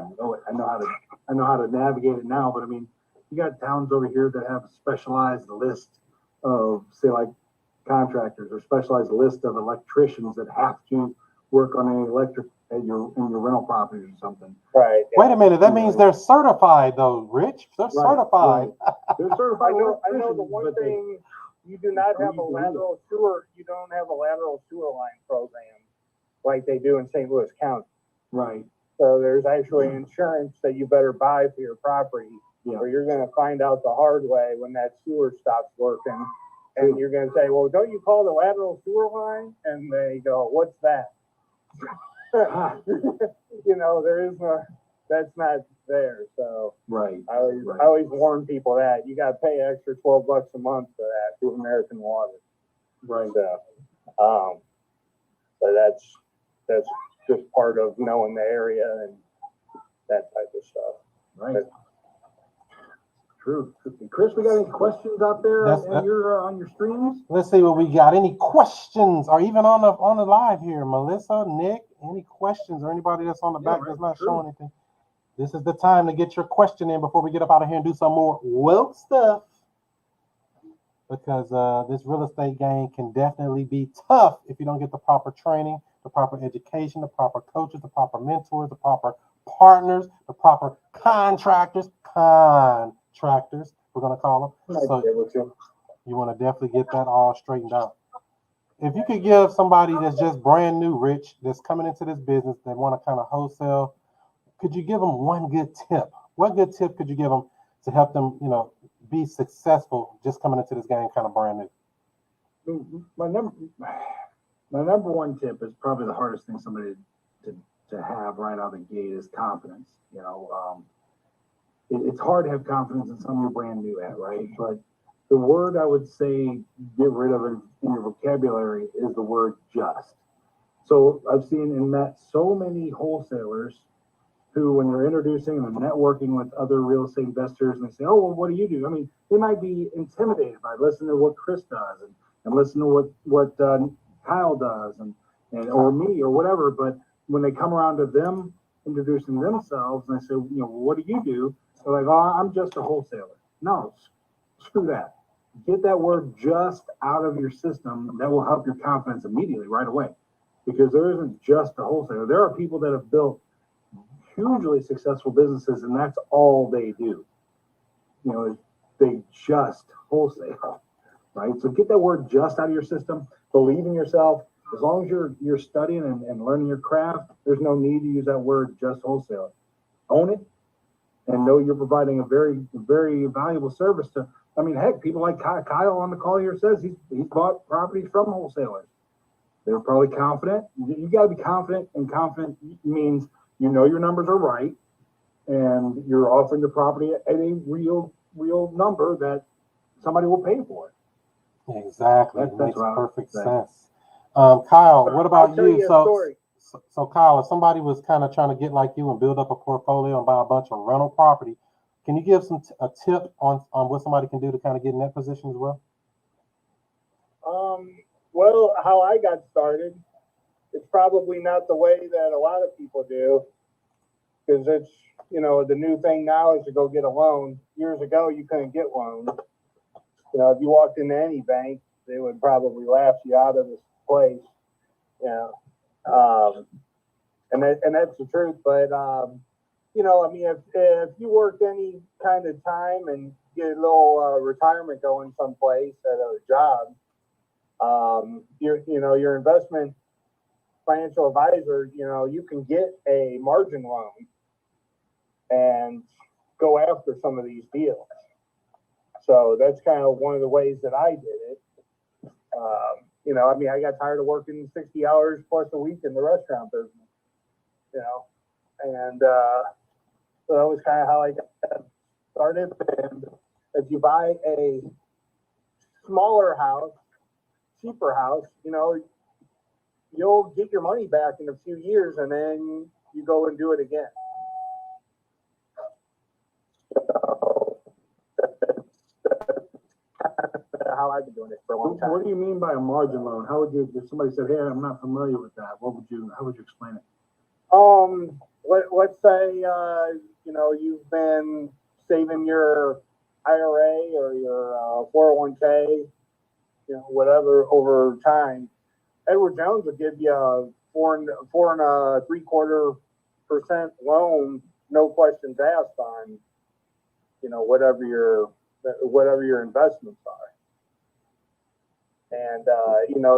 know how to navigate it now. But I mean you got towns over here that have a specialized list of say like contractors or specialized list of electricians that have to work on any electric in your rental properties or something. Right. Wait a minute. That means they're certified, though, Rich. They're certified. Right. They're certified. I know the one thing, you do not have a lateral sewer. You don't have a lateral sewer line program like they do in St. Louis County. Right. So there's actually insurance that you better buy for your property, or you're going to find out the hard way when that sewer stops working. And you're going to say, well, don't you call the lateral sewer line? And they go, what's that? There is that's not there. So right. I always warn people that you got to pay an extra $12 a month for that through American Water. Right. So, but that's just part of knowing the area and that type of stuff. Right. True. Chris, we got any questions out there on your streams? Let's see what we got. Any questions, or even on the live here, Melissa, Nick, any questions, or anybody that's on the back that's not showing anything? This is the time to get your question in before we get up out of here and do some more woke stuff, because this real estate game can definitely be tough if you don't get the proper training, the proper education, the proper coaches, the proper mentors, the proper partners, the proper contractors, we're going to call them. So you want to definitely get that all straightened out. If you could give somebody that's just brand new, Rich, that's coming into this business, that want to kind of wholesale, could you give them one good tip? What good tip could you give them to help them, be successful just coming into this game kind of brand new? My number one tip is probably the hardest thing somebody to have right out of the gate is confidence. It's hard to have confidence in something you're brand new at, right? But the word I would say get rid of in your vocabulary is the word just. So I've seen and met so many wholesalers who, when they're introducing and networking with other real estate investors, and they say, oh, well, what do you do? I mean, they might be intimidated by listening to what Chris does and listen to what Kyle does and or me or whatever. But when they come around to them introducing themselves and they say, what do you do? They're like, oh, I'm just a wholesaler. No, screw that. Get that word just out of your system. That will help your confidence immediately right away, because there isn't just a wholesaler. There are people that have built hugely successful businesses, and that's all they do. They just wholesale, right? So get that word just out of your system. Believe in yourself. As long as you're studying and learning your craft, there's no need to use that word just wholesaler. Own it. And know you're providing a very, very valuable service to, heck, people like Kyle on the call here says he's bought properties from wholesalers. They're probably confident. You got to be confident, and confident means your numbers are right, and you're offering the property at a real number that somebody will pay for it. Exactly. It That's makes what I was perfect saying. sense. Kyle, what about I'll tell you? you a story. So Kyle, if somebody was kind of trying to get like you and build up a portfolio and buy a bunch of rental property, can you give a tip on what somebody can do to kind of get in that position as well? Well, how I got started, it's probably not the way that a lot of people do, because it's, the new thing now is to go get a loan. Years ago, you couldn't get loans. If you walked into any bank, they would probably laugh you out of this place. And that's the truth. But if you work any kind of time and get a little retirement going someplace at a job, your investment financial advisor, you can get a margin loan and go after some of these deals. So that's kind of one of the ways that I did it. I got tired of working 60 hours plus a week in the restaurant business, and so that was kind of how I got started. And if you buy a smaller house, cheaper house, you'll get your money back in a few years, and then you go and do it again. So that's how I've been doing it for a long time. What do you mean by a margin loan? How would you, if somebody said, hey, I'm not familiar with that, how would you explain it? Let's say, you've been saving your IRA or your 401k, whatever over time. Edward Jones would give you a 4.75% loan, no questions asked on, whatever your investments are. And,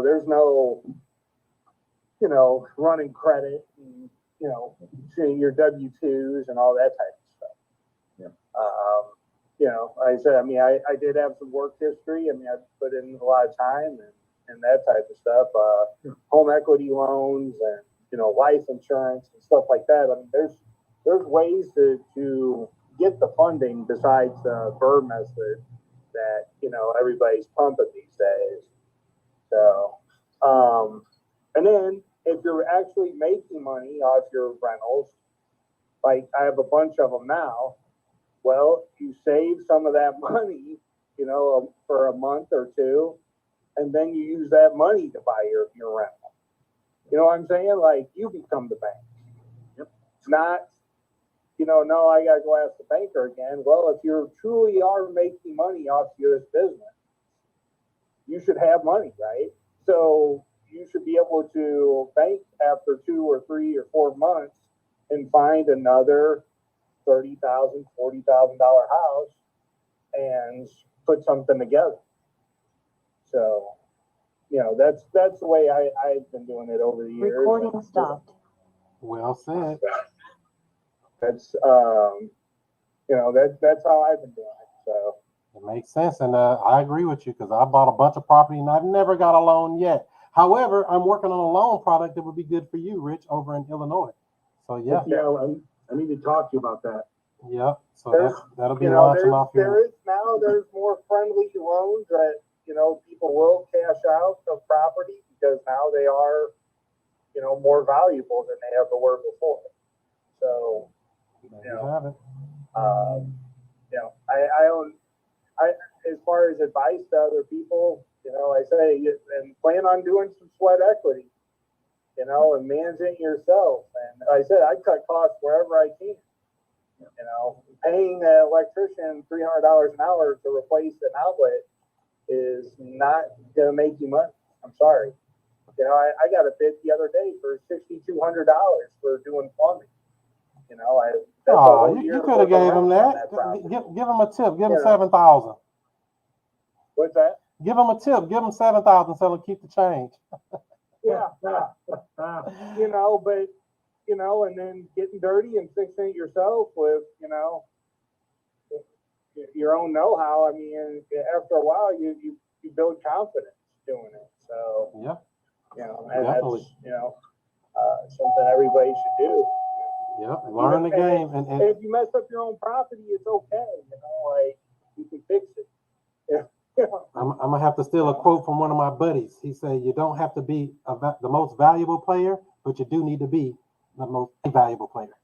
there's no, running credit and, seeing your W-2s and all that type of stuff. Yeah. Like I said, I did have some work history. I put in a lot of time and that type of stuff. Home equity loans and, life insurance and stuff like that. There's ways to get the funding besides the Burr method that, everybody's pumping these days. So, and then if you're actually making money off your rentals, like I have a bunch of them now, well, you save some of that money, for a month or two, and then you use that money to buy your rental. You know what I'm saying? Like, you become the bank. Yep. It's not, no, I got to go ask the banker again. Well, if you truly are making money off your business, you should have money, right? So you should be able to bank after 2 or 3 or 4 months and find another $30,000, $40,000 house and put something together. So, that's the way I've been doing it over the years. Recording stopped. Well said. That's that's how I've been doing it. So It makes sense, and I agree with you because I bought a bunch of property and I've never got a loan yet. However, I'm working on a loan product that would be good for you, Rich, over in Illinois. So yeah, I need to talk to you about that. yeah. So There's- that'll be launching off your. there's more friendly loans that people will cash out of property because now they are more valuable than they ever were before. So There you have it. I as far as advice to other people, I say and plan on doing some sweat equity, and managing it yourself. And like I said, I cut costs wherever I can. Paying an electrician $300 an hour to replace an outlet is not going to make you money. I'm sorry. I got a bid the other day for $6,200 for doing plumbing. You could have gave him that. Give him a tip. Give him 7,000. What's that? Give him a tip. Give him 7,000. So he'll keep the change. Yeah. But and then getting dirty and fixing it yourself with your own know-how. After a while, you build confidence doing it. So Yeah. And Definitely. that's something everybody should do. Yep. Learn the game. And if you mess up your own property, it's okay. You can fix it. I'm gonna have to steal a quote from one of my buddies. He said, "You don't have to be the most valuable player, but you do need to be the most valuable player."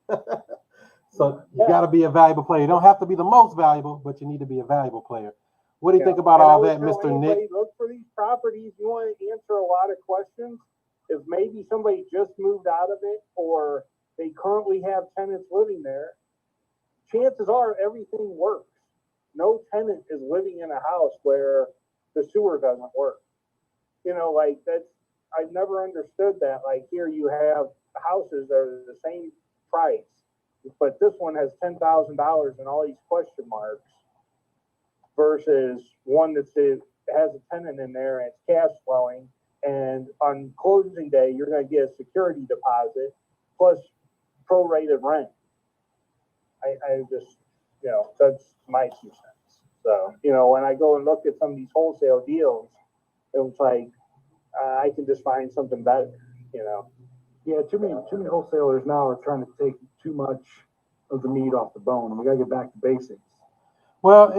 So you got to be a valuable player. You don't have to be the most valuable, but you need to be a valuable player. What do you think about And I all would that, tell Mr. anybody, Nick? look for these properties. You want to answer a lot of questions. If maybe somebody just moved out of it, or they currently have tenants living there, chances are everything works. No tenant is living in a house where the sewer doesn't work. You know, like that's, I've never understood that. Like here you have houses that are the same price, but this one has $10,000 and all these question marks versus one that has a tenant in there and it's cash flowing. And on closing day, you're going to get a security deposit plus prorated rent. I just, you know, that's my 2 cents. So, you know, when I go and look at some of these wholesale deals, it was like, I can just find something better, you know. Yeah, too many wholesalers now are trying to take too much of the meat off the bone, and we gotta get back to basics. Well,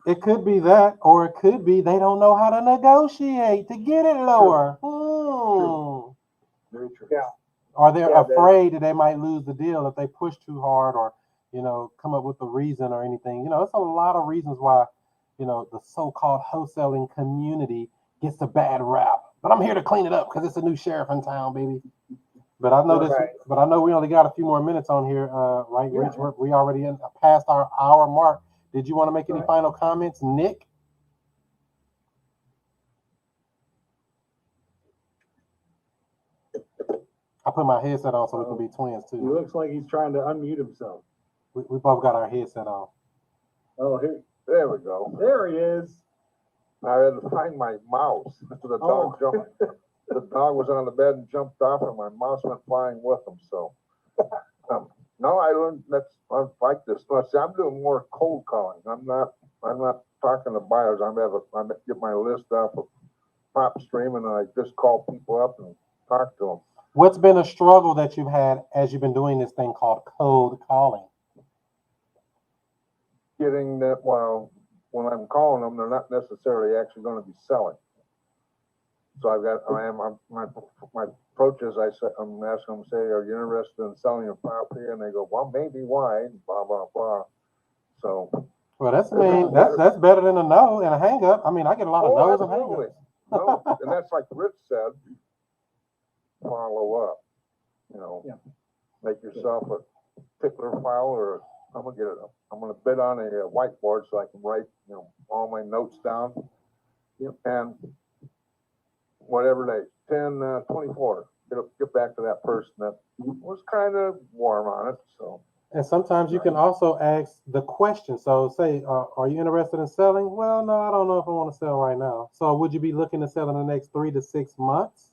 it could be that, or it could be they don't know how to negotiate to get it lower. True. Very true. Yeah. Or they're Yeah, afraid that they might lose the deal if they push too hard, or you know, come up with a reason or anything. You know, it's a lot of reasons why, you know, the so-called wholesaling community gets a bad rap. But I'm here to clean it up because it's a new sheriff in town, baby. But I know this. Right. But I know we only got a few more minutes on here, right, Yeah. Rich? We already past our hour mark. Did you want to make any Right. final comments, Nick? I put my headset on so we can be twins He too. looks like he's trying to unmute himself. We both got our headset on. Oh, here, There we go. there he is. I had to find my mouse. So the dog jumped. The dog was on the bed and jumped off, and my mouse went flying with him. So, no, I learned I like this. See, I'm doing more cold calling. I'm not talking to buyers. I get my list off of PropStream, and I just call people up and talk to them. What's been a struggle that you've had as you've been doing this thing called cold calling? Getting that, well, when I'm calling them, they're not necessarily actually going to be selling. So my approach is I'm asking them, say, are you interested in selling your property? And they go, well, maybe, why? Blah, blah, blah. So. Well, that's better than a no and a hang up. I mean, I get a lot of no's and hang ups. No, and that's like Rich said, follow up. You know, make yourself a particular file, or I'm gonna bid on a whiteboard so I can write, you know, all my notes down. Yep. And whatever day, 10-24, get back to that person that was kind of warm on it. So. And sometimes you can also ask the question. So say, are you interested in selling? Well, no, I don't know if I want to sell right now. So would you be looking to sell in the next 3 to 6 months?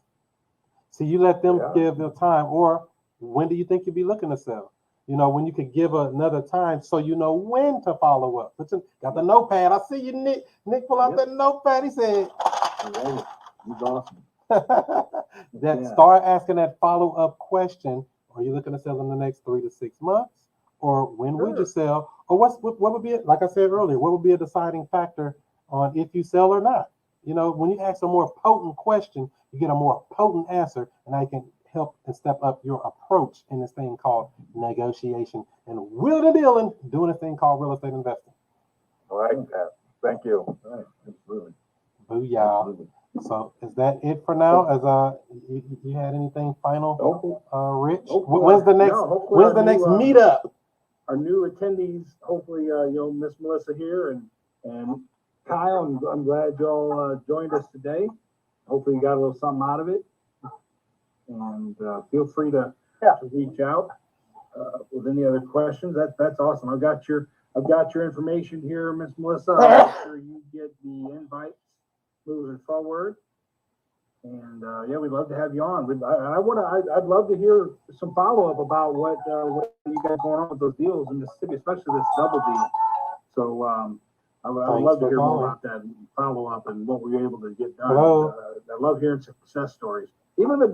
So you let them give their time. Or when do you think you'll be looking to sell? You know, when you could give another time so you know when to follow up. Got the notepad. I see you, Nick. Nick, pull out that notepad. He said. He's awesome. Start asking that follow-up question. Are you looking to sell in the next 3 to 6 months? Or when would you sell? Or what would be, like I said earlier, what would be a deciding factor on if you sell or not? You know, when you ask a more potent question, you get a more potent answer, and I can help and step up your approach in this thing called negotiation and wheeling and dealing, doing a thing called real estate investing. I like that. Thank you. All right, absolutely. Booyah. Absolutely. So is that it for now? As you had anything final, Rich? When's the next meetup? Our new attendees, hopefully, you know, Miss Melissa here and Kyle. I'm glad y'all joined us today. Hopefully, you got a little something out of it. And feel free to reach out with any other questions. That's awesome. I've got your information here, Miss Melissa. I'll make sure you get the invites moving forward. And we'd love to have you on. I'd love to hear some follow up about what you got going on with those deals in Mississippi, especially this double deal. So I would love to hear more about that and follow up and what we're able to get done. I love hearing success stories, even if it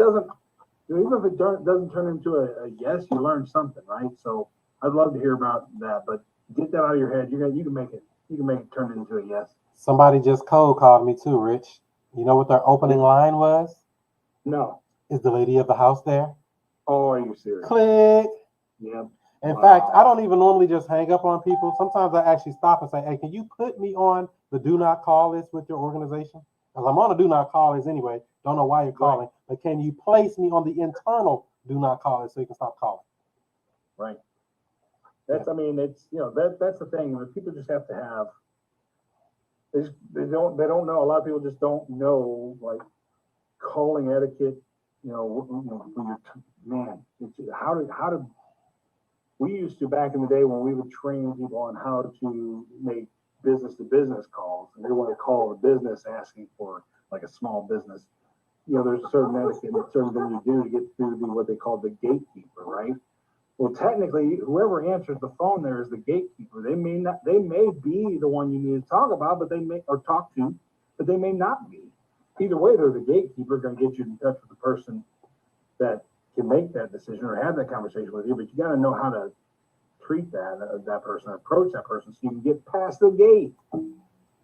doesn't turn into a yes, you learn something, right? So I'd love to hear about that. But get that out of your head. You can make it. you can make it turn into a yes. Somebody just cold called me too, Rich. You know what their opening line was? No. Is the lady of the house there? Oh, are you serious? Click. Yeah. In fact, I don't even normally just hang up on people. Sometimes I actually stop and say, hey, can you put me on the do not call list with your organization? Because I'm on the do not call list anyway. Don't know why you're calling, but can you place me on the internal do not call list so you can stop calling? Right. That's, I mean, it's, you know, that's the thing. People just have to have, they don't know. A lot of people just don't know, like, calling etiquette, you know, when you're, man, it's, how to, we used to, back in the day when we would train people on how to make business to business calls, and they want to call a business asking for like a small business. You know, there's a certain etiquette and certain thing you do to get through to what they call the gatekeeper, right? Well, technically, whoever answers the phone there is the gatekeeper. They may be the one you need to talk about, but they may, or talk to, but they may not be. Either way, they're the gatekeeper, going to get you in touch with the person that can make that decision or have that conversation with you. But you got to know how to treat that person, approach that person, so you can get past the gate.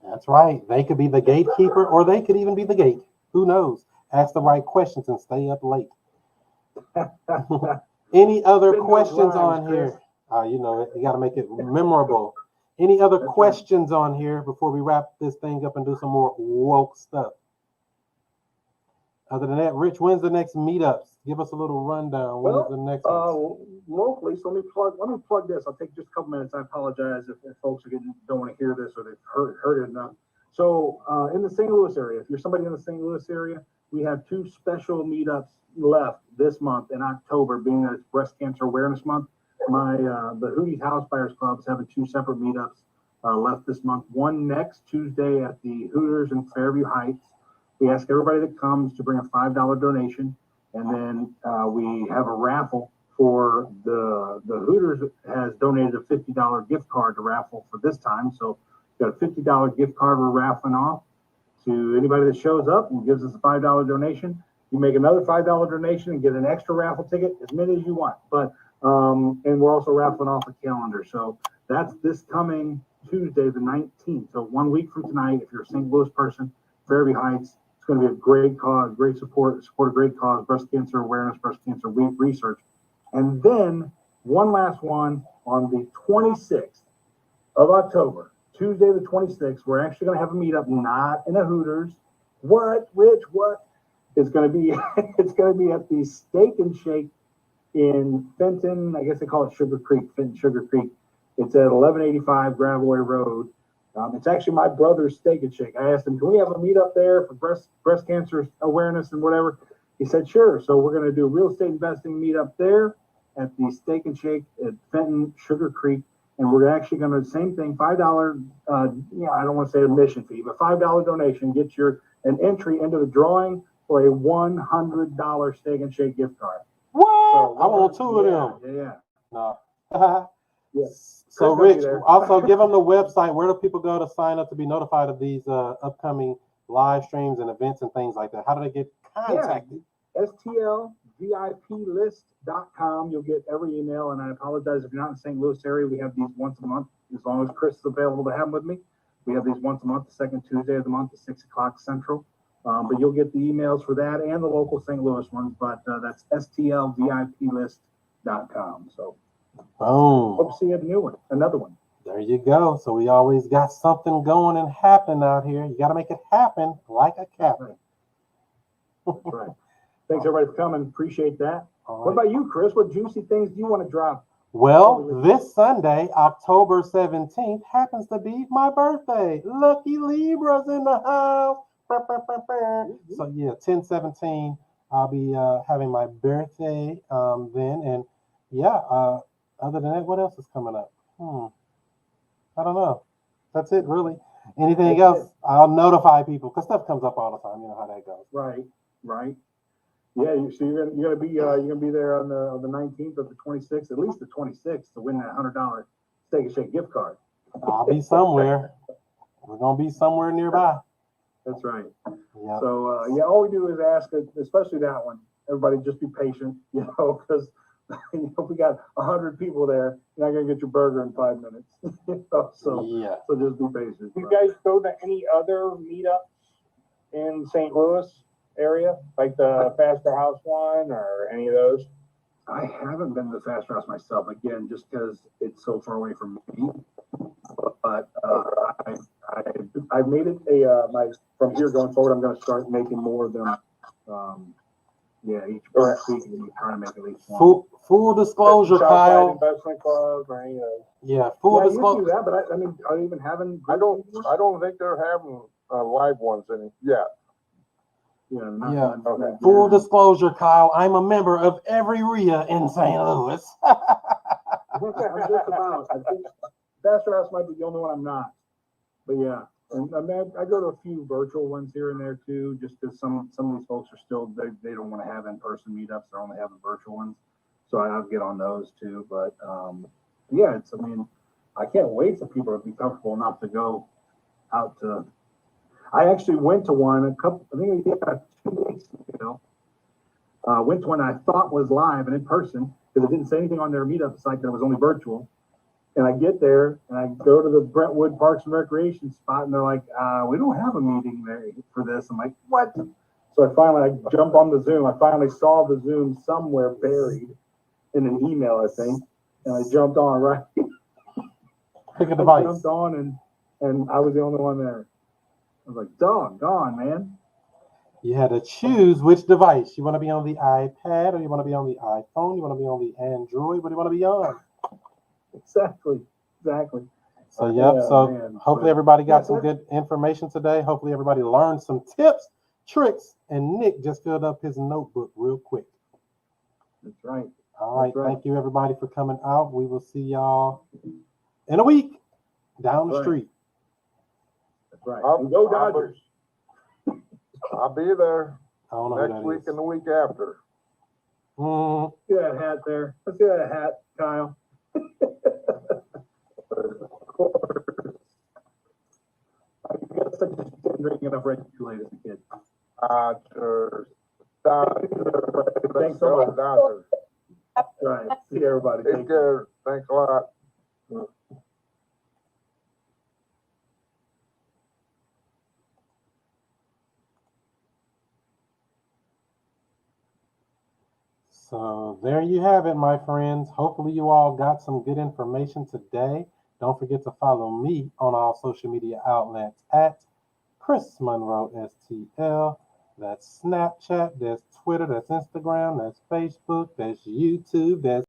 That's right. They could be the gatekeeper, or they could even be the gate. Who knows? Ask the right questions and stay up late. Any other questions on here? You know, you got to make it memorable. Any other questions on here before we wrap this thing up and do some more woke stuff? Other than that, Rich, when's the next meetups? Give us a little rundown. When is the next one? Locally, so let me plug this. I'll take just a couple minutes. I apologize if folks don't want to hear this or they've heard it enough. So in the St. Louis area, if you're somebody in the St. Louis area, we have 2 special meetups left this month in October, being that it's Breast Cancer Awareness Month. The Hootie's House Buyers Club is having 2 separate meetups left this month. One next Tuesday at the Hooters in Fairview Heights. We ask everybody that comes to bring a $5 donation, and then we have a raffle for the Hooters has donated a $50 gift card to raffle for this time. So we've got a $50 gift card we're raffling off to anybody that shows up and gives us a $5 donation. You make another $5 donation and get an extra raffle ticket, as many as you want. But and we're also raffling off a calendar. So that's this coming Tuesday, the 19th. So 1 week from tonight, if you're a St. Louis person, Fairview Heights, it's going to be a great cause, great support a great cause, breast cancer awareness, breast cancer research. And then one last one on the 26th of October, Tuesday the 26th, we're actually going to have a meetup, not in a Hooters. What, Rich, what? It's going to be at the Steak and Shake in Fenton. I guess they call it Sugar Creek, Fenton Sugar Creek. It's at 1185 Gravelway Road. It's actually my brother's Steak and Shake. I asked him, can we have a meetup there for breast cancer awareness and whatever? He said, sure. So we're going to do a real estate investing meetup there at the Steak and Shake at Fenton Sugar Creek. And we're actually going to, same thing, $5, I don't want to say admission fee, but $5 donation gets you an entry into the drawing for a $100 Steak and Shake gift card. What? So, I want 2 of them. Yeah. No. Yes. So, Rich, also give them the website. Where do people go to sign up to be notified of these upcoming live streams and events and things like that? How do they get contacted? Yeah. STLVIPlist.com. You'll get every email. And I apologize if you're not in the St. Louis area. We have these once a month. As long as Chris is available to have them with me, we have these once a month, the second Tuesday of the month at 6 o'clock Central. But you'll get the emails for that and the local St. Louis ones. But that's STLVIPlist.com. So. Boom. Hope to see you at another one. There you go. So we always got something going and happening out here. You got to make it happen like a captain. That's right. Thanks everybody for coming. Appreciate that. All right. What about you, Chris? What juicy things do you want to drop? Well, this Sunday, October 17th, happens to be my birthday. Lucky Libra's in the house. So yeah, 10/17, I'll be having my birthday then, and yeah. Other than that, what else is coming up? I don't know. That's it, really. Anything else? I'll notify people because stuff comes up all the time. You know how that goes. Right. Yeah. So you're gonna be there on the 19th or the 26th, at least the 26th, to win that $100 Steak and Shake gift card. I'll be somewhere. We're gonna be somewhere nearby. That's right. Yeah. So all we do is ask, especially that one. Everybody, just be patient, because You know, if we got 100 people there, you're not gonna get your burger in 5 minutes. You know, so just be patient. You guys go to any other meetups in St. Louis area, like the Faster House one or any of those? I haven't been to the Faster House myself, again, just because it's so far away from me. But I've made it from here going forward, I'm gonna start making more of them. Each week, and trying to make at least one. Full disclosure, Southside Kyle. Investment Club or any of those. Yeah, full You disclosure. do that, but I mean, are they even having? I don't think they're having, live ones yet. Okay. Full disclosure, Kyle. I'm a member of every RIA in St. Louis. I'm just about. I think Faster House might be the only one I'm not. But yeah, and I mean, I go to a few virtual ones here and there too, just because some of these folks are still they don't want to have in-person meetups; they're only having virtual ones. So I'll get on those too. But yeah, I mean, I can't wait for people to be comfortable enough to go out to. I actually went to one I think 2 weeks ago. Went to one I thought was live and in person because it didn't say anything on their meetup site that it was only virtual. And I get there and I go to the Brentwood Parks and Recreation spot and they're like, we don't have a meeting there for this. I'm like, what? So I jump on the Zoom. I finally saw the Zoom somewhere buried in an email, I think. And I jumped on, right? Pick a device. I jumped on and I was the only one there. I was like, doggone, man. You had to choose which device. You want to be on the iPad or you want to be on the iPhone? You want to be on the Android? What do you want to be on? Exactly. So, Man, hopefully everybody got some good information today. Hopefully everybody learned some tips, tricks, and Nick just filled up his notebook real quick. That's right. All right. That's right. Thank you, everybody, for coming out. We will see y'all in a week down the street. That's right. And go Dodgers. I'll be there I don't know next week and the week after. See that hat there? Let's see that hat, Kyle. I guess I just didn't drink enough red Kool-Aid as a kid. Dodgers. Thanks so much. Dodgers. Right. See everybody. Take care. Thanks a lot. So there you have it, my friends. Hopefully you all got some good information today. Don't forget to follow me on all social media outlets at ChrisMonroeSTL. That's Snapchat, that's Twitter, that's Instagram, that's Facebook, that's YouTube, that's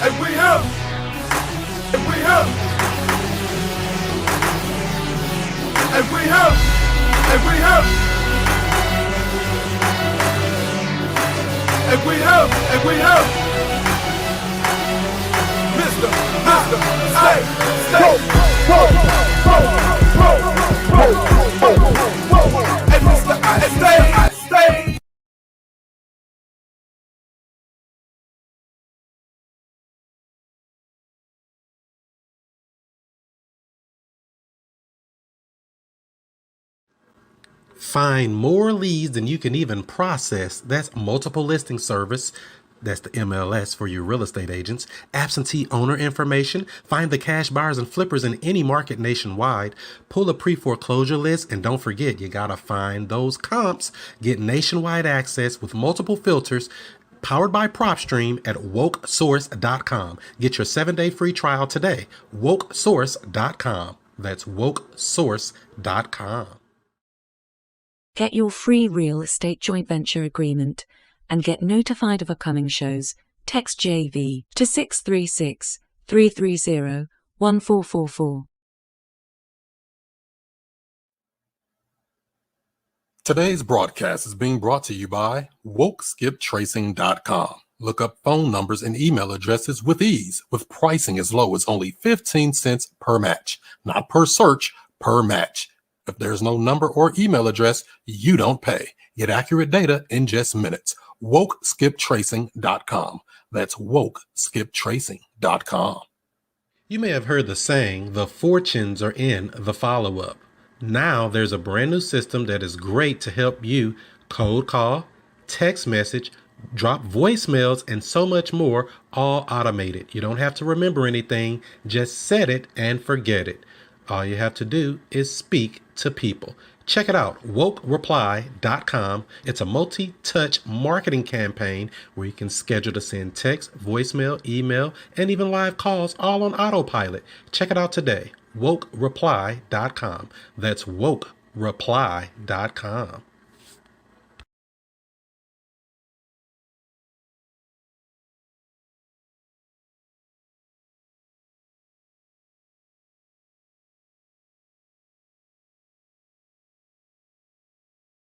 And we have, and we have, and we have, and we have, and we have, and we have, Mr. Stay, and Mr. I stay. find more leads than you can even process. That's multiple listing service. That's the MLS for your real estate agents. Absentee owner information. Find the cash buyers and flippers in any market nationwide. Pull a pre-foreclosure list. And don't forget, you got to find those comps. Get nationwide access with multiple filters. Powered by PropStream at wokesource.com. Get your 7-day free trial today. Wokesource.com. That's wokesource.com. Get your free real estate joint venture agreement and get notified of upcoming shows. Text JV to 636-330-1444. Today's broadcast is being brought to you by WokeSkipTracing.com. Look up phone numbers and email addresses with ease, with pricing as low as only 15 cents per match. Not per search, per match. If there's no number or email address, you don't pay. Get accurate data in just minutes. WokeSkipTracing.com. That's WokeSkipTracing.com. You may have heard the saying, the fortunes are in the follow-up. Now there's a brand new system that is great to help you cold call, text message, drop voicemails, and so much more, all automated. You don't have to remember anything, just set it and forget it. All you have to do is speak to people. Check it out, wokereply.com. It's a multi-touch marketing campaign where you can schedule to send text, voicemail, email, and even live calls all on autopilot. Check it out today, wokereply.com. That's wokereply.com.